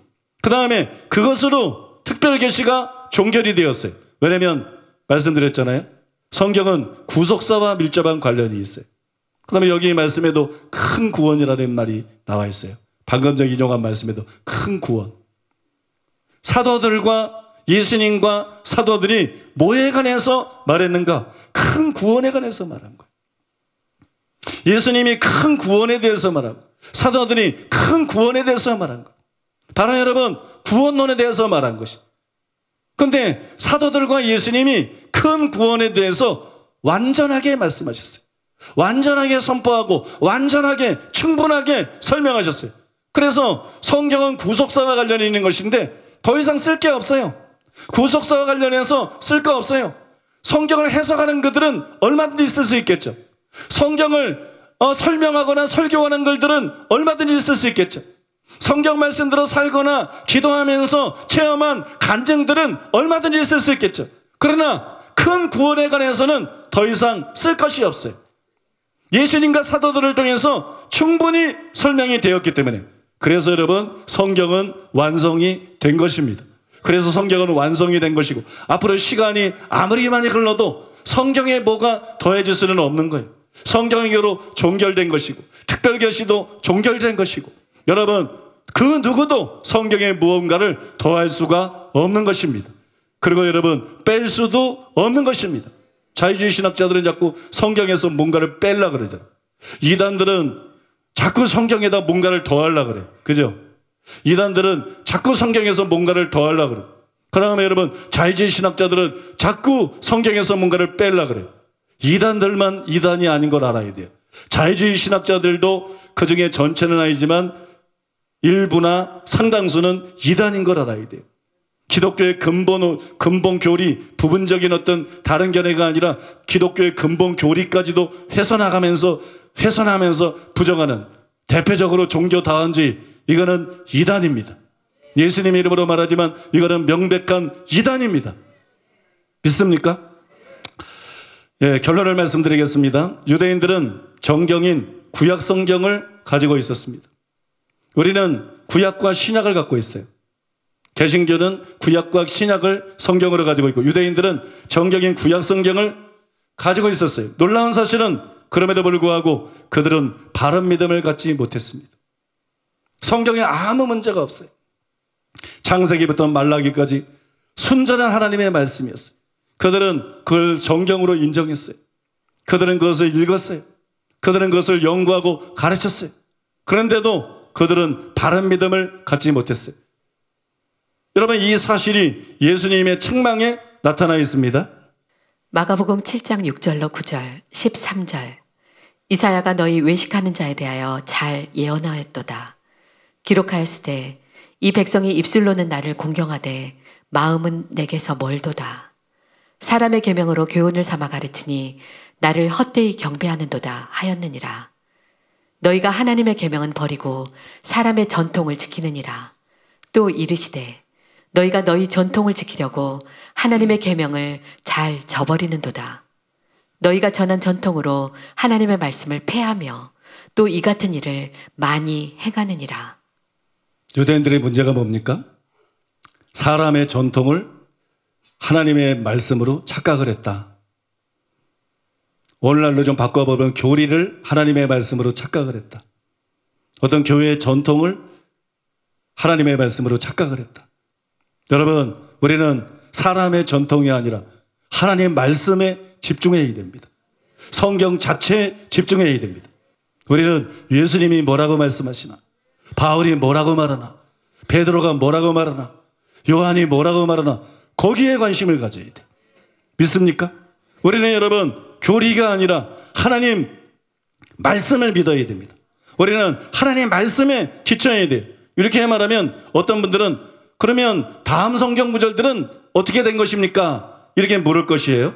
그 다음에 그것으로 특별 계시가 종결이 되었어요. 왜냐하면 말씀드렸잖아요. 성경은 구속사와 밀접한 관련이 있어요. 그 다음에 여기 말씀에도 큰 구원이라는 말이 나와 있어요. 방금 전 인용한 말씀에도 큰 구원. 사도들과 예수님과 사도들이 뭐에 관해서 말했는가? 큰 구원에 관해서 말한 거예요. 예수님이 큰 구원에 대해서 말하고 사도들이 큰 구원에 대해서 말한 거예요. 바로 여러분 구원론에 대해서 말한 것이. 그런데 사도들과 예수님이 큰 구원에 대해서 완전하게 말씀하셨어요. 완전하게 선포하고 완전하게 충분하게 설명하셨어요. 그래서 성경은 구속사와 관련이 있는 것인데 더 이상 쓸 게 없어요. 구속사와 관련해서 쓸 거 없어요. 성경을 해석하는 그들은 얼마든지 쓸 수 있겠죠. 성경을 설명하거나 설교하는 글들은 얼마든지 쓸 수 있겠죠. 성경 말씀대로 살거나 기도하면서 체험한 간증들은 얼마든지 쓸 수 있겠죠. 그러나 큰 구원에 관해서는 더 이상 쓸 것이 없어요. 예수님과 사도들을 통해서 충분히 설명이 되었기 때문에 그래서 여러분 성경은 완성이 된 것입니다. 그래서 성경은 완성이 된 것이고 앞으로 시간이 아무리 많이 흘러도 성경에 뭐가 더해질 수는 없는 거예요. 성경으로 종결된 것이고 특별계시도 종결된 것이고 여러분 그 누구도 성경에 무언가를 더할 수가 없는 것입니다. 그리고 여러분 뺄 수도 없는 것입니다. 자유주의 신학자들은 자꾸 성경에서 뭔가를 뺄라 그러잖아요. 이단들은 자꾸 성경에다 뭔가를 더하려고 그래요. 그죠? 이단들은 자꾸 성경에서 뭔가를 더하려고 그래요. 그러면 여러분 자유주의 신학자들은 자꾸 성경에서 뭔가를 빼려고 그래요. 이단들만 이단이 아닌 걸 알아야 돼요. 자유주의 신학자들도 그중에 전체는 아니지만 일부나 상당수는 이단인 걸 알아야 돼요. 기독교의 근본 교리, 부분적인 어떤 다른 견해가 아니라 기독교의 근본 교리까지도 훼손하면서 부정하는 대표적으로 종교 다원주의 이거는 이단입니다. 예수님의 이름으로 말하지만 이거는 명백한 이단입니다. 믿습니까? 예, 결론을 말씀드리겠습니다. 유대인들은 정경인 구약 성경을 가지고 있었습니다. 우리는 구약과 신약을 갖고 있어요. 개신교는 구약과 신약을 성경으로 가지고 있고 유대인들은 정경인 구약 성경을 가지고 있었어요. 놀라운 사실은 그럼에도 불구하고 그들은 바른 믿음을 갖지 못했습니다. 성경에 아무 문제가 없어요. 창세기부터 말라기까지 순전한 하나님의 말씀이었어요. 그들은 그걸 정경으로 인정했어요. 그들은 그것을 읽었어요. 그들은 그것을 연구하고 가르쳤어요. 그런데도 그들은 바른 믿음을 갖지 못했어요. 여러분 이 사실이 예수님의 책망에 나타나 있습니다. 마가복음 7장 6절로 9절 13절 이사야가 너희 외식하는 자에 대하여 잘 예언하였도다. 기록하였으되 이 백성이 입술로는 나를 공경하되 마음은 내게서 멀도다. 사람의 계명으로 교훈을 삼아 가르치니 나를 헛되이 경배하는도다 하였느니라. 너희가 하나님의 계명은 버리고 사람의 전통을 지키느니라. 또 이르시되 너희가 너희 전통을 지키려고 하나님의 계명을 잘 저버리는도다. 너희가 전한 전통으로 하나님의 말씀을 폐하며 또 이 같은 일을 많이 행하느니라. 유대인들의 문제가 뭡니까? 사람의 전통을 하나님의 말씀으로 착각을 했다. 오늘날로 좀 바꿔보면 교리를 하나님의 말씀으로 착각을 했다. 어떤 교회의 전통을 하나님의 말씀으로 착각을 했다. 여러분, 우리는 사람의 전통이 아니라 하나님의 말씀에 집중해야 됩니다. 성경 자체에 집중해야 됩니다. 우리는 예수님이 뭐라고 말씀하시나, 바울이 뭐라고 말하나, 베드로가 뭐라고 말하나, 요한이 뭐라고 말하나, 거기에 관심을 가져야 돼. 믿습니까? 우리는 여러분 교리가 아니라 하나님 말씀을 믿어야 됩니다. 우리는 하나님 말씀에 기초해야 돼요. 이렇게 말하면 어떤 분들은 그러면 다음 성경 구절들은 어떻게 된 것입니까? 이렇게 물을 것이에요.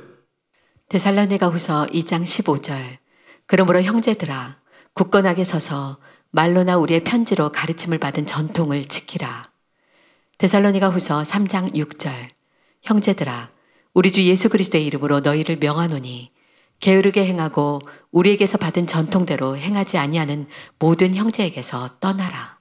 데살로니가후서 2장 15절. 그러므로 형제들아 굳건하게 서서 말로나 우리의 편지로 가르침을 받은 전통을 지키라. 데살로니가후서 3장 6절. 형제들아 우리 주 예수 그리스도의 이름으로 너희를 명하노니 게으르게 행하고 우리에게서 받은 전통대로 행하지 아니하는 모든 형제에게서 떠나라.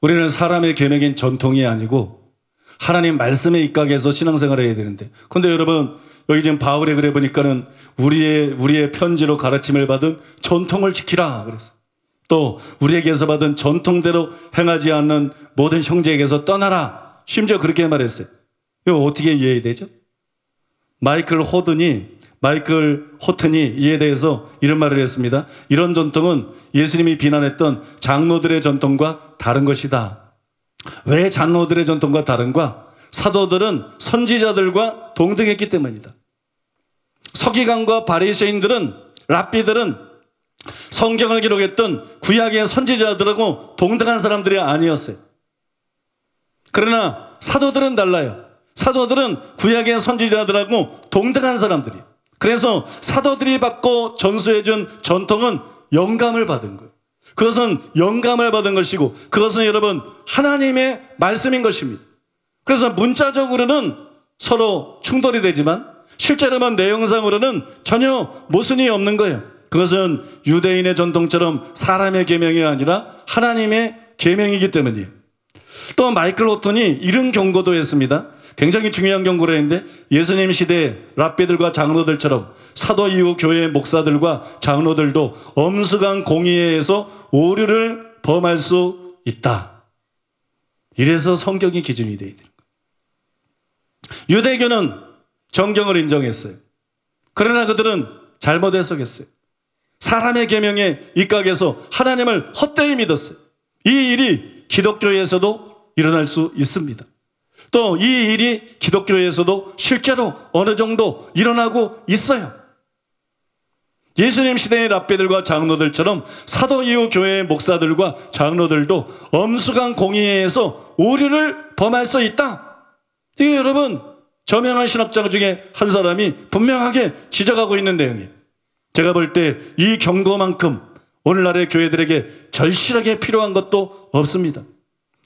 우리는 사람의 계명인 전통이 아니고 하나님 말씀에 입각해서 신앙생활을 해야 되는데, 근데 여러분 여기 지금 바울의 글에 보니까는 우리의 편지로 가르침을 받은 전통을 지키라 그랬어. 또 우리에게서 받은 전통대로 행하지 않는 모든 형제에게서 떠나라. 심지어 그렇게 말했어요. 이거 어떻게 이해해야 되죠? 마이클 호튼이 이에 대해서 이런 말을 했습니다. 이런 전통은 예수님이 비난했던 장로들의 전통과 다른 것이다. 왜 장로들의 전통과 다른가? 사도들은 선지자들과 동등했기 때문이다. 서기관과 바리새인들은, 랍비들은 성경을 기록했던 구약의 선지자들하고 동등한 사람들이 아니었어요. 그러나 사도들은 달라요. 사도들은 구약의 선지자들하고 동등한 사람들이에요. 그래서 사도들이 받고 전수해준 전통은 영감을 받은 거예요. 그것은 영감을 받은 것이고 그것은 여러분 하나님의 말씀인 것입니다. 그래서 문자적으로는 서로 충돌이 되지만 실제로는 내용상으로는 전혀 모순이 없는 거예요. 그것은 유대인의 전통처럼 사람의 계명이 아니라 하나님의 계명이기 때문이에요. 또 마이클 호튼이 이런 경고도 했습니다. 굉장히 중요한 경고를 했는데, 예수님 시대의 랍비들과 장로들처럼 사도 이후 교회의 목사들과 장로들도 엄숙한 공의에 의해서 오류를 범할 수 있다. 이래서 성경이 기준이 되어야 되는 거예요. 유대교는 정경을 인정했어요. 그러나 그들은 잘못 해석했어요. 사람의 계명에 입각해서 하나님을 헛되이 믿었어요. 이 일이 기독교에서도 일어날 수 있습니다. 또 이 일이 기독교에서도 실제로 어느 정도 일어나고 있어요. 예수님 시대의 랍비들과 장로들처럼 사도 이후 교회의 목사들과 장로들도 엄숙한 공의에 의해서 오류를 범할 수 있다. 이게 여러분 저명한 신학자 중에 한 사람이 분명하게 지적하고 있는 내용이에요. 제가 볼 때 이 경고만큼 오늘날의 교회들에게 절실하게 필요한 것도 없습니다.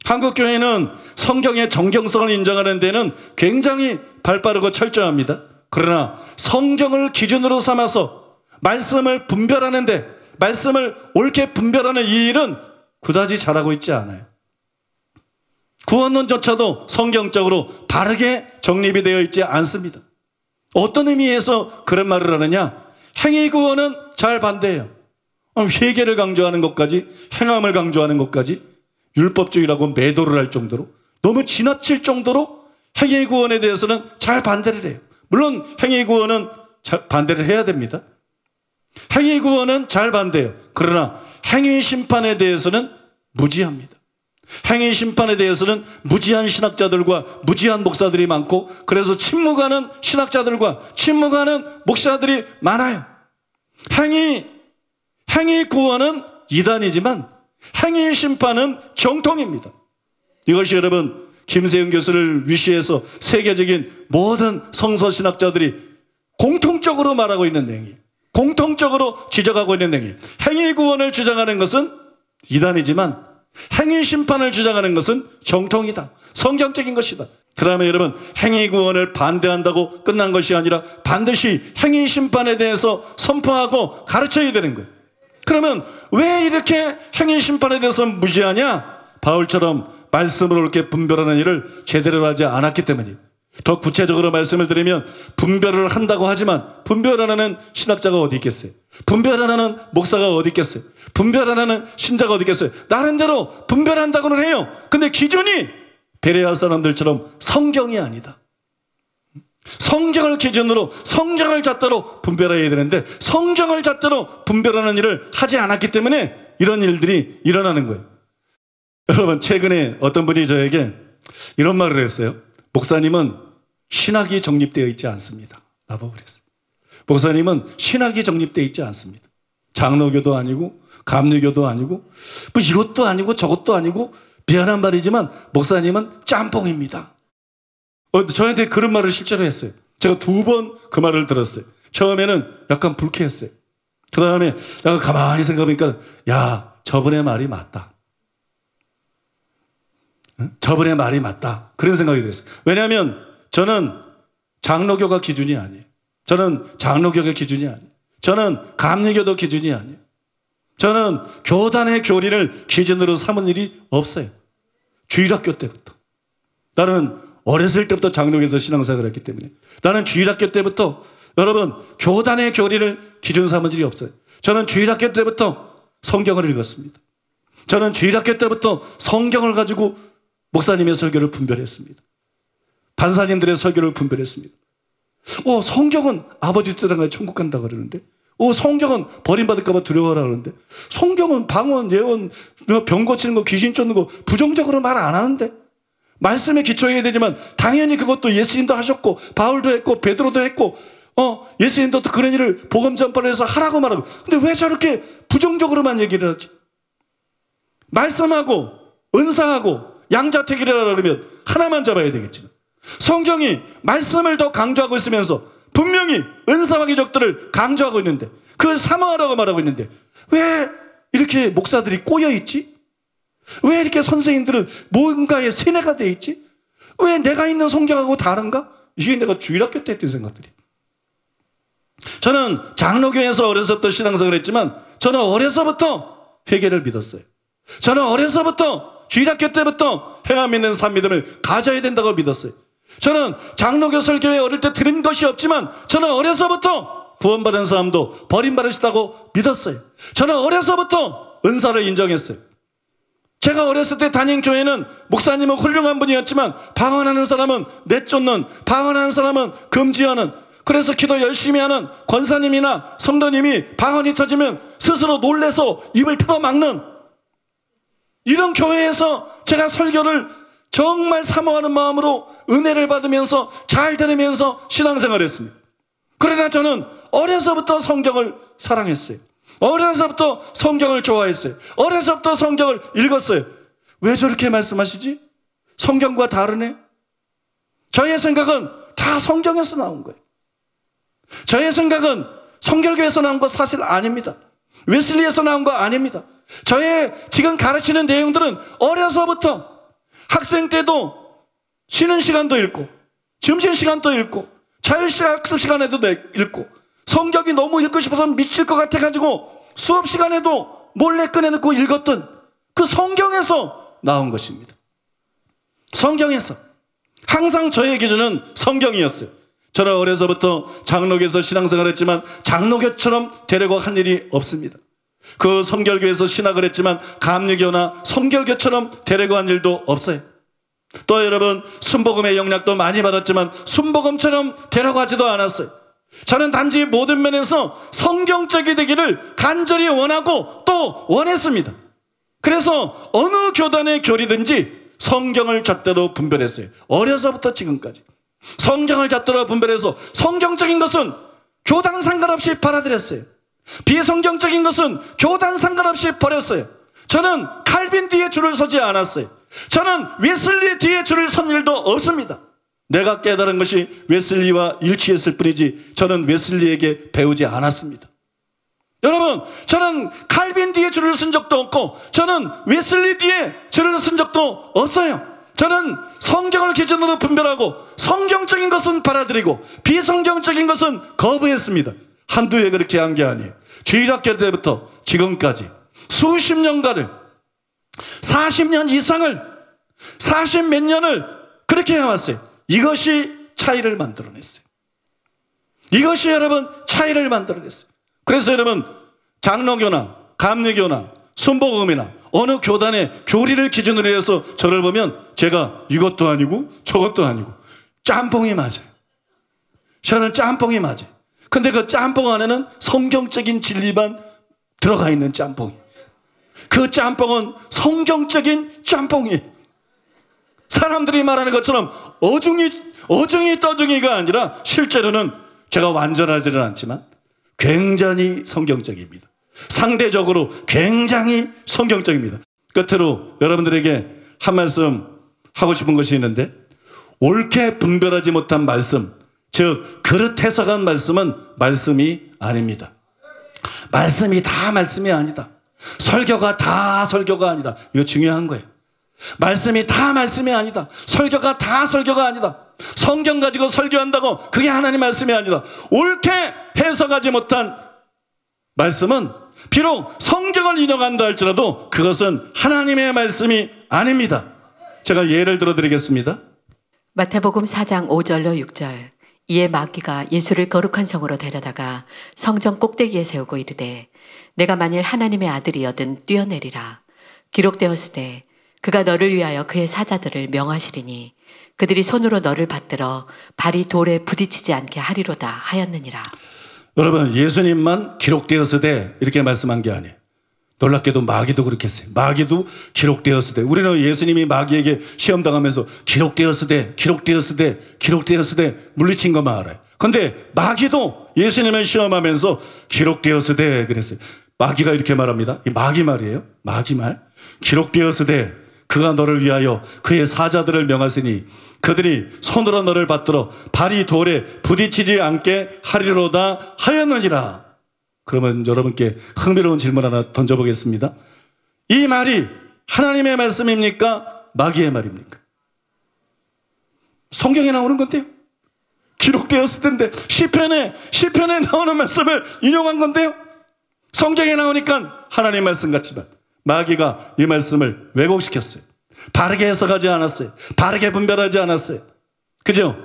한국 교회는 성경의 정경성을 인정하는 데는 굉장히 발빠르고 철저합니다. 그러나 성경을 기준으로 삼아서 말씀을 분별하는데, 말씀을 옳게 분별하는 이 일은 그다지 잘하고 있지 않아요. 구원론조차도 성경적으로 바르게 정립이 되어 있지 않습니다. 어떤 의미에서 그런 말을 하느냐? 행위 구원은 잘 반대예요. 회개를 강조하는 것까지, 행함을 강조하는 것까지 율법주의라고 매도를 할 정도로, 너무 지나칠 정도로 행위 구원에 대해서는 잘 반대를 해요. 물론 행위 구원은 반대를 해야 됩니다. 행위 구원은 잘 반대해요. 그러나 행위 심판에 대해서는 무지합니다. 행위 심판에 대해서는 무지한 신학자들과 무지한 목사들이 많고, 그래서 침묵하는 신학자들과 침묵하는 목사들이 많아요. 행위 구원은 이단이지만 행위 심판은 정통입니다. 이것이 여러분 김세윤 교수를 위시해서 세계적인 모든 성서신학자들이 공통적으로 말하고 있는 내용이에요. 공통적으로 지적하고 있는 내용이에요. 행위 구원을 주장하는 것은 이단이지만 행위 심판을 주장하는 것은 정통이다. 성경적인 것이다. 그러면 여러분 행위 구원을 반대한다고 끝난 것이 아니라 반드시 행위 심판에 대해서 선포하고 가르쳐야 되는 거예요. 그러면 왜 이렇게 행위 심판에 대해서 무지하냐? 바울처럼 말씀으로 이렇게 분별하는 일을 제대로 하지 않았기 때문이에요. 더 구체적으로 말씀을 드리면 분별을 한다고 하지만 분별하는 신학자가 어디 있겠어요? 분별하는 목사가 어디 있겠어요? 분별하는 신자가 어디 있겠어요? 나름대로 분별한다고는 해요. 근데 기준이 베레아 사람들처럼 성경이 아니다. 성경을 기준으로 성경을 잣대로 분별해야 되는데 성경을 잣대로 분별하는 일을 하지 않았기 때문에 이런 일들이 일어나는 거예요. 여러분 최근에 어떤 분이 저에게 이런 말을 했어요. 목사님은 신학이 정립되어 있지 않습니다. 나보고 그랬어요. 목사님은 신학이 정립되어 있지 않습니다. 장로교도 아니고 감리교도 아니고 뭐 이것도 아니고 저것도 아니고 미안한 말이지만 목사님은 짬뽕입니다. 저한테 그런 말을 실제로 했어요. 제가 2번 그 말을 들었어요. 처음에는 약간 불쾌했어요. 그 다음에 내가 가만히 생각해보니까 야 저분의 말이 맞다. 저분의 말이 맞다. 그런 생각이 들었어요. 왜냐하면 저는 장로교가 기준이 아니에요. 저는 장로교가 기준이 아니에요. 저는 감리교도 기준이 아니에요. 저는 교단의 교리를 기준으로 삼은 일이 없어요. 주일학교 때부터. 나는 어렸을 때부터 장로교에서 신앙생활을 했기 때문에 나는 주일학교 때부터 여러분 교단의 교리를 기준 삼은 일이 없어요. 저는 주일학교 때부터 성경을 읽었습니다. 저는 주일학교 때부터 성경을 가지고 목사님의 설교를 분별했습니다. 반사님들의 설교를 분별했습니다. 성경은 아버지 뜻에 천국 간다 그러는데 성경은 버림받을까 봐 두려워하라 그러는데 성경은 방언, 예언, 병 고치는 거, 귀신 쫓는 거 부정적으로 말 안 하는데 말씀에 기초해야 되지만 당연히 그것도 예수님도 하셨고 바울도 했고 베드로도 했고 예수님도 또 그런 일을 복음 전파를 해서 하라고 말하고 근데 왜 저렇게 부정적으로만 얘기를 하지? 말씀하고 은사하고 양자택일이라 그러면 하나만 잡아야 되겠지만 성경이 말씀을 더 강조하고 있으면서 분명히 은사와 기적들을 강조하고 있는데 그걸 사모하라고 말하고 있는데 왜 이렇게 목사들이 꼬여있지? 왜 이렇게 선생님들은 뭔가에 세뇌가 돼 있지? 왜 내가 있는 성경하고 다른가? 이게 내가 주일학교 때 했던 생각들이. 저는 장로교에서 어려서부터 신앙생활을 했지만 저는 어려서부터 회개를 믿었어요. 저는 어려서부터 주일학교 때부터 행함 믿는 삶 믿음을 가져야 된다고 믿었어요. 저는 장로교 설교회 어릴 때 들은 것이 없지만 저는 어려서부터 구원받은 사람도 버림받으시다고 믿었어요. 저는 어려서부터 은사를 인정했어요. 제가 어렸을 때 다닌 교회는 목사님은 훌륭한 분이었지만 방언하는 사람은 내쫓는, 방언하는 사람은 금지하는, 그래서 기도 열심히 하는 권사님이나 성도님이 방언이 터지면 스스로 놀래서 입을 틀어막는 이런 교회에서 제가 설교를 정말 사모하는 마음으로 은혜를 받으면서 잘 들으면서 신앙생활을 했습니다. 그러나 저는 어려서부터 성경을 사랑했어요. 어려서부터 성경을 좋아했어요. 어려서부터 성경을 읽었어요. 왜 저렇게 말씀하시지? 성경과 다르네? 저의 생각은 다 성경에서 나온 거예요. 저의 생각은 성결교에서 나온 거 사실 아닙니다. 웨슬리에서 나온 거 아닙니다. 저의 지금 가르치는 내용들은 어려서부터 학생 때도 쉬는 시간도 읽고 점심시간도 읽고 자율학습 시간에도 읽고 성경이 너무 읽고 싶어서 미칠 것 같아가지고 수업 시간에도 몰래 꺼내놓고 읽었던 그 성경에서 나온 것입니다. 성경에서. 항상 저의 기준은 성경이었어요. 저는 어려서부터 장로교에서 신앙생활을 했지만 장로교처럼 되려고 한 일이 없습니다. 그 성결교에서 신학을 했지만 감리교나 성결교처럼 되려고 한 일도 없어요. 또 여러분 순복음의 영향도 많이 받았지만 순복음처럼 되려고 하지도 않았어요. 저는 단지 모든 면에서 성경적이 되기를 간절히 원하고 또 원했습니다. 그래서 어느 교단의 교리든지 성경을 잣대로 분별했어요. 어려서부터 지금까지 성경을 잣대로 분별해서 성경적인 것은 교단 상관없이 받아들였어요. 비성경적인 것은 교단 상관없이 버렸어요. 저는 칼빈 뒤에 줄을 서지 않았어요. 저는 웨슬리 뒤에 줄을 선 일도 없습니다. 내가 깨달은 것이 웨슬리와 일치했을 뿐이지 저는 웨슬리에게 배우지 않았습니다. 여러분, 저는 칼빈 뒤에 줄을 쓴 적도 없고 저는 웨슬리 뒤에 줄을 쓴 적도 없어요. 저는 성경을 기준으로 분별하고 성경적인 것은 받아들이고 비성경적인 것은 거부했습니다. 한두 해 그렇게 한 게 아니에요. 주일학교 때부터 지금까지 수십 년간을 40년 이상을 40몇 년을 그렇게 해왔어요. 이것이 차이를 만들어냈어요. 이것이 여러분 차이를 만들어냈어요. 그래서 여러분 장로교나 감리교나 순복음이나 어느 교단의 교리를 기준으로 해서 저를 보면 제가 이것도 아니고 저것도 아니고 짬뽕이 맞아요. 저는 짬뽕이 맞아요. 근데 그 짬뽕 안에는 성경적인 진리만 들어가 있는 짬뽕이에요. 그 짬뽕은 성경적인 짬뽕이에요. 사람들이 말하는 것처럼 어중이 떠중이가 아니라 실제로는 제가 완전하지는 않지만 굉장히 성경적입니다. 상대적으로 굉장히 성경적입니다. 끝으로 여러분들에게 한 말씀 하고 싶은 것이 있는데, 옳게 분별하지 못한 말씀, 즉 그릇 해석한 말씀은 말씀이 아닙니다. 말씀이 다 말씀이 아니다. 설교가 다 설교가 아니다. 이거 중요한 거예요. 말씀이 다 말씀이 아니다. 설교가 다 설교가 아니다. 성경 가지고 설교한다고 그게 하나님 말씀이 아니다. 옳게 해석하지 못한 말씀은 비록 성경을 인용한다 할지라도 그것은 하나님의 말씀이 아닙니다. 제가 예를 들어 드리겠습니다. 마태복음 4장 5절로 6절. 이에 마귀가 예수를 거룩한 성으로 데려다가 성전 꼭대기에 세우고 이르되 내가 만일 하나님의 아들이여든 뛰어내리라. 기록되었으되 그가 너를 위하여 그의 사자들을 명하시리니 그들이 손으로 너를 받들어 발이 돌에 부딪히지 않게 하리로다 하였느니라. 여러분, 예수님만 기록되었으되 이렇게 말씀한 게 아니에요. 놀랍게도 마귀도 그렇게 했어요. 마귀도 기록되었으되. 우리는 예수님이 마귀에게 시험당하면서 기록되었으되 물리친 것만 알아요. 그런데 마귀도 예수님을 시험하면서 기록되었으되 그랬어요. 마귀가 이렇게 말합니다. 이 마귀 말이에요. 마귀 말. 기록되었으되 그가 너를 위하여 그의 사자들을 명하시니 그들이 손으로 너를 받들어 발이 돌에 부딪히지 않게 하리로다 하였느니라. 그러면 여러분께 흥미로운 질문 하나 던져보겠습니다. 이 말이 하나님의 말씀입니까? 마귀의 말입니까? 성경에 나오는 건데요. 기록되었을 텐데 시편에 나오는 말씀을 인용한 건데요. 성경에 나오니까 하나님 말씀 같지만 마귀가 이 말씀을 왜곡시켰어요. 바르게 해석하지 않았어요. 바르게 분별하지 않았어요. 그죠?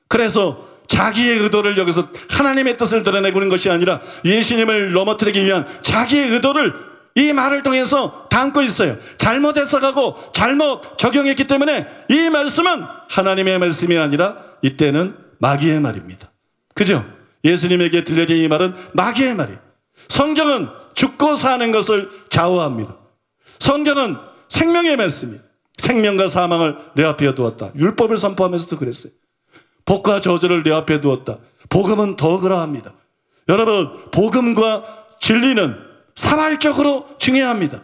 그래서 자기의 의도를 여기서 하나님의 뜻을 드러내고 있는 것이 아니라 예수님을 넘어뜨리기 위한 자기의 의도를 이 말을 통해서 담고 있어요. 잘못 해석하고 잘못 적용했기 때문에 이 말씀은 하나님의 말씀이 아니라 이때는 마귀의 말입니다. 그죠? 예수님에게 들려진 이 말은 마귀의 말이에요. 성경은 죽고 사는 것을 좌우합니다. 성경은 생명의 말씀이에요. 생명과 사망을 내 앞에 두었다. 율법을 선포하면서도 그랬어요. 복과 저주를 내 앞에 두었다. 복음은 더 그러합니다. 여러분, 복음과 진리는 사발적으로 중요합니다.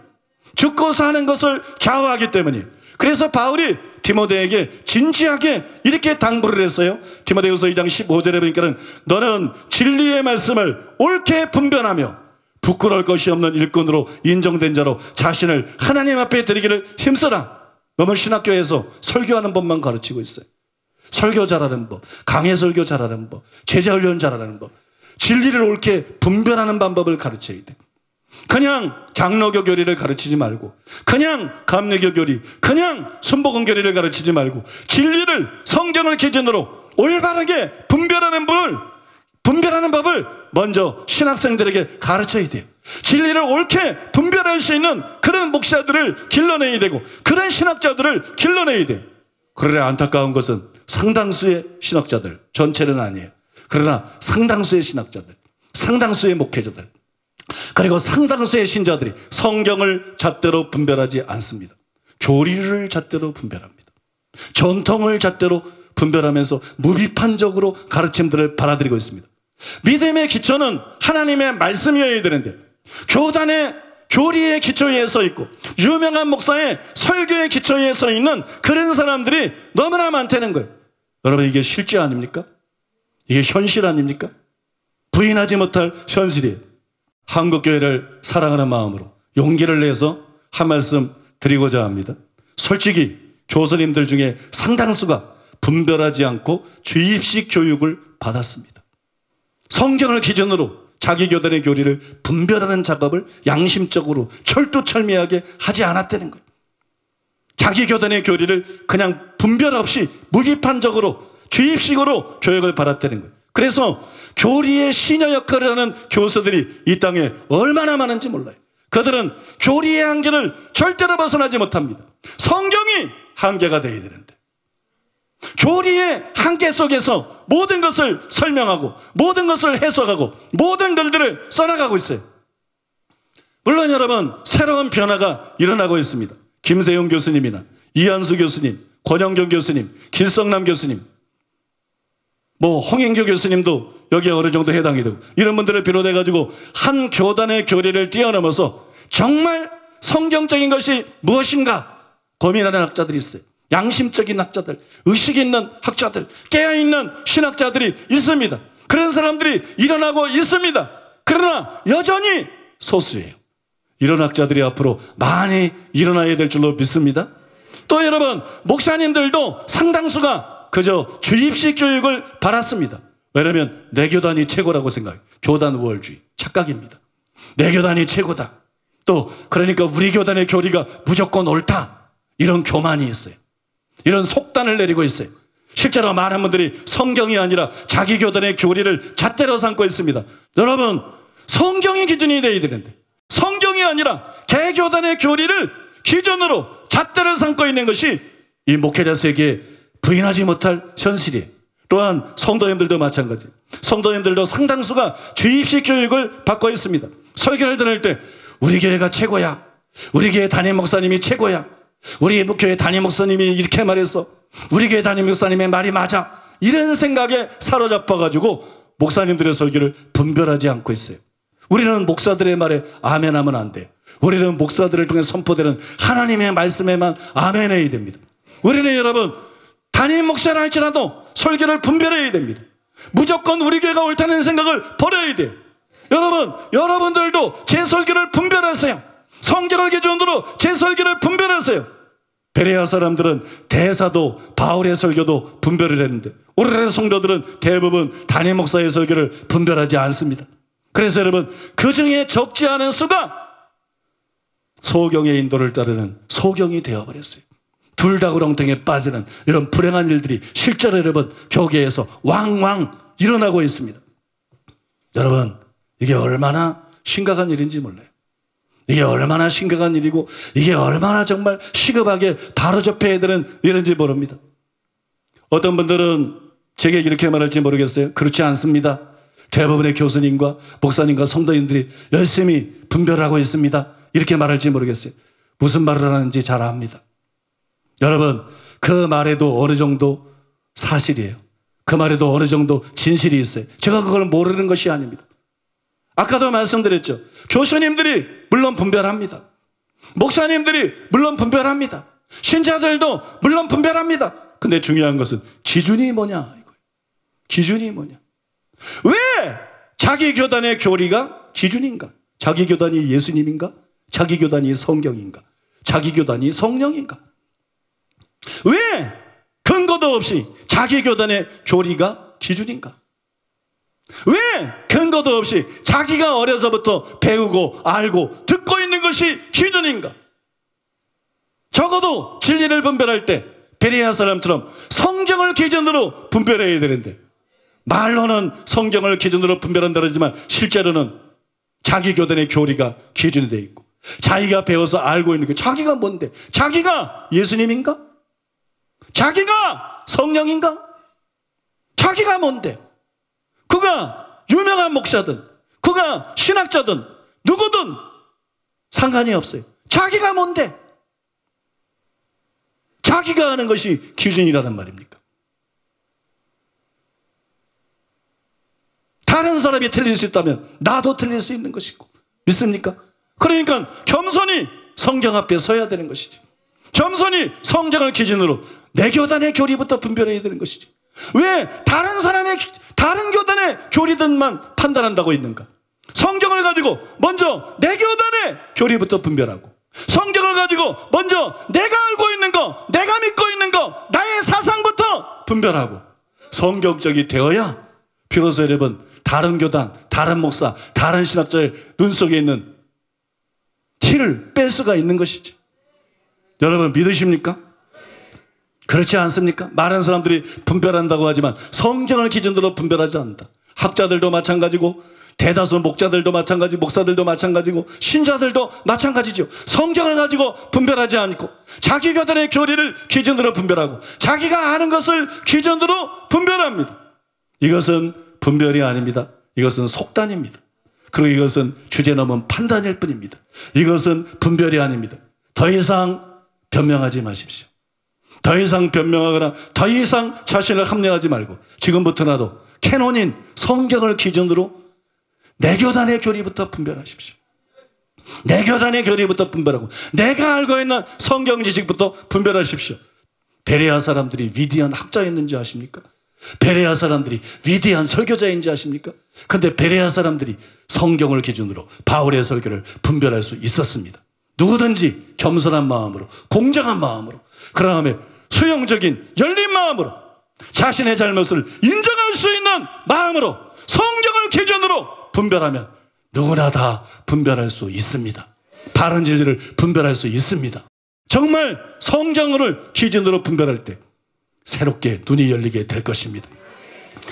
죽고 사는 것을 좌우하기 때문이에요. 그래서 바울이 디모데에게 진지하게 이렇게 당부를 했어요. 디모데후서 2장 15절에 보니까는 너는 진리의 말씀을 옳게 분별하며 부끄러울 것이 없는 일꾼으로 인정된 자로 자신을 하나님 앞에 드리기를 힘써라. 너무 신학교에서 설교하는 법만 가르치고 있어요. 설교 잘하는 법, 강해 설교 잘하는 법, 제자 훈련 잘하는 법, 진리를 옳게 분별하는 방법을 가르쳐야 돼. 그냥 장로교 교리를 가르치지 말고, 그냥 감리교 교리, 그냥 순복음 교리를 가르치지 말고 진리를 성경을 기준으로 올바르게 분별하는 법을 먼저 신학생들에게 가르쳐야 돼요. 진리를 옳게 분별할 수 있는 그런 목사들을 길러내야 되고 그런 신학자들을 길러내야 돼요. 그러나 안타까운 것은 상당수의 신학자들, 전체는 아니에요. 그러나 상당수의 신학자들, 상당수의 목회자들, 그리고 상당수의 신자들이 성경을 잣대로 분별하지 않습니다. 교리를 잣대로 분별합니다. 전통을 잣대로 분별하면서 무비판적으로 가르침들을 받아들이고 있습니다. 믿음의 기초는 하나님의 말씀이어야 되는데 교단의 교리의 기초에 서 있고 유명한 목사의 설교의 기초에 서 있는 그런 사람들이 너무나 많다는 거예요. 여러분, 이게 실제 아닙니까? 이게 현실 아닙니까? 부인하지 못할 현실이에요. 한국교회를 사랑하는 마음으로 용기를 내서 한 말씀 드리고자 합니다. 솔직히 교수님들 중에 상당수가 분별하지 않고 주입식 교육을 받았습니다. 성경을 기준으로 자기 교단의 교리를 분별하는 작업을 양심적으로 철두철미하게 하지 않았다는 거예요. 자기 교단의 교리를 그냥 분별 없이 무비판적으로 주입식으로 교육을 받았다는 거예요. 그래서 교리의 시녀 역할을 하는 교수들이 이 땅에 얼마나 많은지 몰라요. 그들은 교리의 한계를 절대로 벗어나지 못합니다. 성경이 한계가 되어야 되는데 교리의 한계 속에서 모든 것을 설명하고 모든 것을 해석하고 모든 글들을 써나가고 있어요. 물론 여러분, 새로운 변화가 일어나고 있습니다. 김세용 교수님이나 이한수 교수님, 권영경 교수님, 길성남 교수님, 홍인교 교수님도 여기에 어느 정도 해당이 되고 이런 분들을 비롯해가지고 한 교단의 교리를 뛰어넘어서 정말 성경적인 것이 무엇인가 고민하는 학자들이 있어요. 양심적인 학자들, 의식 있는 학자들, 깨어있는 신학자들이 있습니다. 그런 사람들이 일어나고 있습니다. 그러나 여전히 소수예요. 이런 학자들이 앞으로 많이 일어나야 될 줄로 믿습니다. 또 여러분, 목사님들도 상당수가 그저 주입식 교육을 받았습니다. 왜냐하면 내 교단이 최고라고 생각해요. 교단 우월주의, 착각입니다. 내 교단이 최고다. 또 그러니까 우리 교단의 교리가 무조건 옳다, 이런 교만이 있어요. 이런 속단을 내리고 있어요. 실제로 많은 분들이 성경이 아니라 자기 교단의 교리를 잣대로 삼고 있습니다. 여러분, 성경이 기준이 되어야 되는데 성경이 아니라 개교단의 교리를 기준으로 잣대를 삼고 있는 것이 이 목회자 세계에 부인하지 못할 현실이에요. 또한 성도님들도 마찬가지. 성도님들도 상당수가 주입식 교육을 받고 있습니다. 설교를 들을 때 우리 교회가 최고야, 우리 교회 담임 목사님이 최고야, 우리 교회 담임 목사님이 이렇게 말했어, 우리 교회 담임 목사님의 말이 맞아, 이런 생각에 사로잡아가지고 목사님들의 설교를 분별하지 않고 있어요. 우리는 목사들의 말에 아멘하면 안 돼요. 우리는 목사들을 통해 선포되는 하나님의 말씀에만 아멘해야 됩니다. 우리는 여러분, 담임 목사를 할지라도 설교를 분별해야 됩니다. 무조건 우리 교회가 옳다는 생각을 버려야 돼요. 여러분, 여러분들도 제 설교를 분별하세요. 성경을 기준으로 제 설교를 분별하세요. 베레아 사람들은 대사도 바울의 설교도 분별을 했는데 오늘의 성도들은 대부분 담임 목사의 설교를 분별하지 않습니다. 그래서 여러분, 그 중에 적지 않은 수가 소경의 인도를 따르는 소경이 되어버렸어요. 둘다구렁텅이에 빠지는 이런 불행한 일들이 실제로 여러분 교계에서 왕왕 일어나고 있습니다. 여러분, 이게 얼마나 심각한 일인지 몰라요. 이게 얼마나 심각한 일이고 이게 얼마나 정말 시급하게 바로잡혀야 되는 일인지 모릅니다. 어떤 분들은 제게 이렇게 말할지 모르겠어요. 그렇지 않습니다. 대부분의 교수님과 목사님과 성도님들이 열심히 분별하고 있습니다. 이렇게 말할지 모르겠어요. 무슨 말을 하는지 잘 압니다. 여러분, 그 말에도 어느 정도 사실이에요. 그 말에도 어느 정도 진실이 있어요. 제가 그걸 모르는 것이 아닙니다. 아까도 말씀드렸죠. 교수님들이 물론 분별합니다. 목사님들이 물론 분별합니다. 신자들도 물론 분별합니다. 근데 중요한 것은 기준이 뭐냐 이거예요. 기준이 뭐냐. 왜 자기 교단의 교리가 기준인가? 자기 교단이 예수님인가? 자기 교단이 성경인가? 자기 교단이 성령인가? 왜 근거도 없이 자기 교단의 교리가 기준인가? 왜 근거도 없이 자기가 어려서부터 배우고 알고 듣고 있는 것이 기준인가? 적어도 진리를 분별할 때 베레아 사람처럼 성경을 기준으로 분별해야 되는데 말로는 성경을 기준으로 분별한다 그러지만 실제로는 자기 교단의 교리가 기준이 되어 있고 자기가 배워서 알고 있는 게 자기가 뭔데? 자기가 예수님인가? 자기가 성령인가? 자기가 뭔데? 그가 유명한 목사든 그가 신학자든 누구든 상관이 없어요. 자기가 뭔데? 자기가 하는 것이 기준이라는 말입니까? 다 다른 사람이 틀릴 수 있다면 나도 틀릴 수 있는 것이고, 믿습니까? 그러니까 겸손히 성경 앞에 서야 되는 것이지. 겸손히 성경을 기준으로 내 교단의 교리부터 분별해야 되는 것이지. 왜 다른 교단의 교리들만 판단한다고 있는가? 성경을 가지고 먼저 내 교단의 교리부터 분별하고, 성경을 가지고 먼저 내가 알고 있는 거, 내가 믿고 있는 거, 나의 사상부터 분별하고 성경적이 되어야 비로소 여러분 다른 교단, 다른 목사, 다른 신학자의 눈 속에 있는 티를 뺄 수가 있는 것이지. 여러분 믿으십니까? 그렇지 않습니까? 많은 사람들이 분별한다고 하지만 성경을 기준으로 분별하지 않는다. 학자들도 마찬가지고, 대다수 목자들도 마찬가지고, 목사들도 마찬가지고, 신자들도 마찬가지죠. 성경을 가지고 분별하지 않고 자기 교단의 교리를 기준으로 분별하고 자기가 아는 것을 기준으로 분별합니다. 이것은 분별이 아닙니다. 이것은 속단입니다. 그리고 이것은 주제 넘은 판단일 뿐입니다. 이것은 분별이 아닙니다. 더 이상 변명하지 마십시오. 더 이상 변명하거나 더 이상 자신을 합리화하지 말고 지금부터라도 캐논인 성경을 기준으로 내 교단의 교리부터 분별하십시오. 내 교단의 교리부터 분별하고 내가 알고 있는 성경 지식부터 분별하십시오. 베레아 사람들이 위대한 학자였는지 아십니까? 베레아 사람들이 위대한 설교자인지 아십니까? 근데 베레아 사람들이 성경을 기준으로 바울의 설교를 분별할 수 있었습니다. 누구든지 겸손한 마음으로, 공정한 마음으로, 그 다음에 수용적인 열린 마음으로 자신의 잘못을 인정할 수 있는 마음으로 성경을 기준으로 분별하면 누구나 다 분별할 수 있습니다. 바른 진리를 분별할 수 있습니다. 정말 성경을 기준으로 분별할 때 새롭게 눈이 열리게 될 것입니다.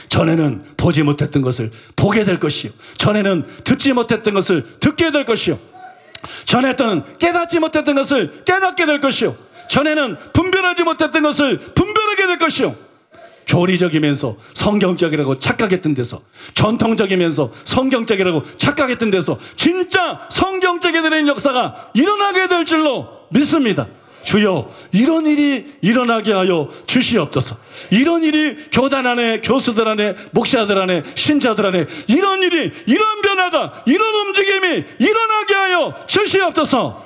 전에는 보지 못했던 것을 보게 될 것이요, 전에는 듣지 못했던 것을 듣게 될 것이요, 전에는 깨닫지 못했던 것을 깨닫게 될 것이요, 전에는 분별하지 못했던 것을 분별하게 될 것이요, 교리적이면서 성경적이라고 착각했던 데서, 전통적이면서 성경적이라고 착각했던 데서 진짜 성경적이 되는 역사가 일어나게 될 줄로 믿습니다. 주여, 이런 일이 일어나게 하여 주시옵소서. 이런 일이 교단 안에, 교수들 안에, 목사들 안에, 신자들 안에 이런 일이, 이런 변화가, 이런 움직임이 일어나게 하여 주시옵소서.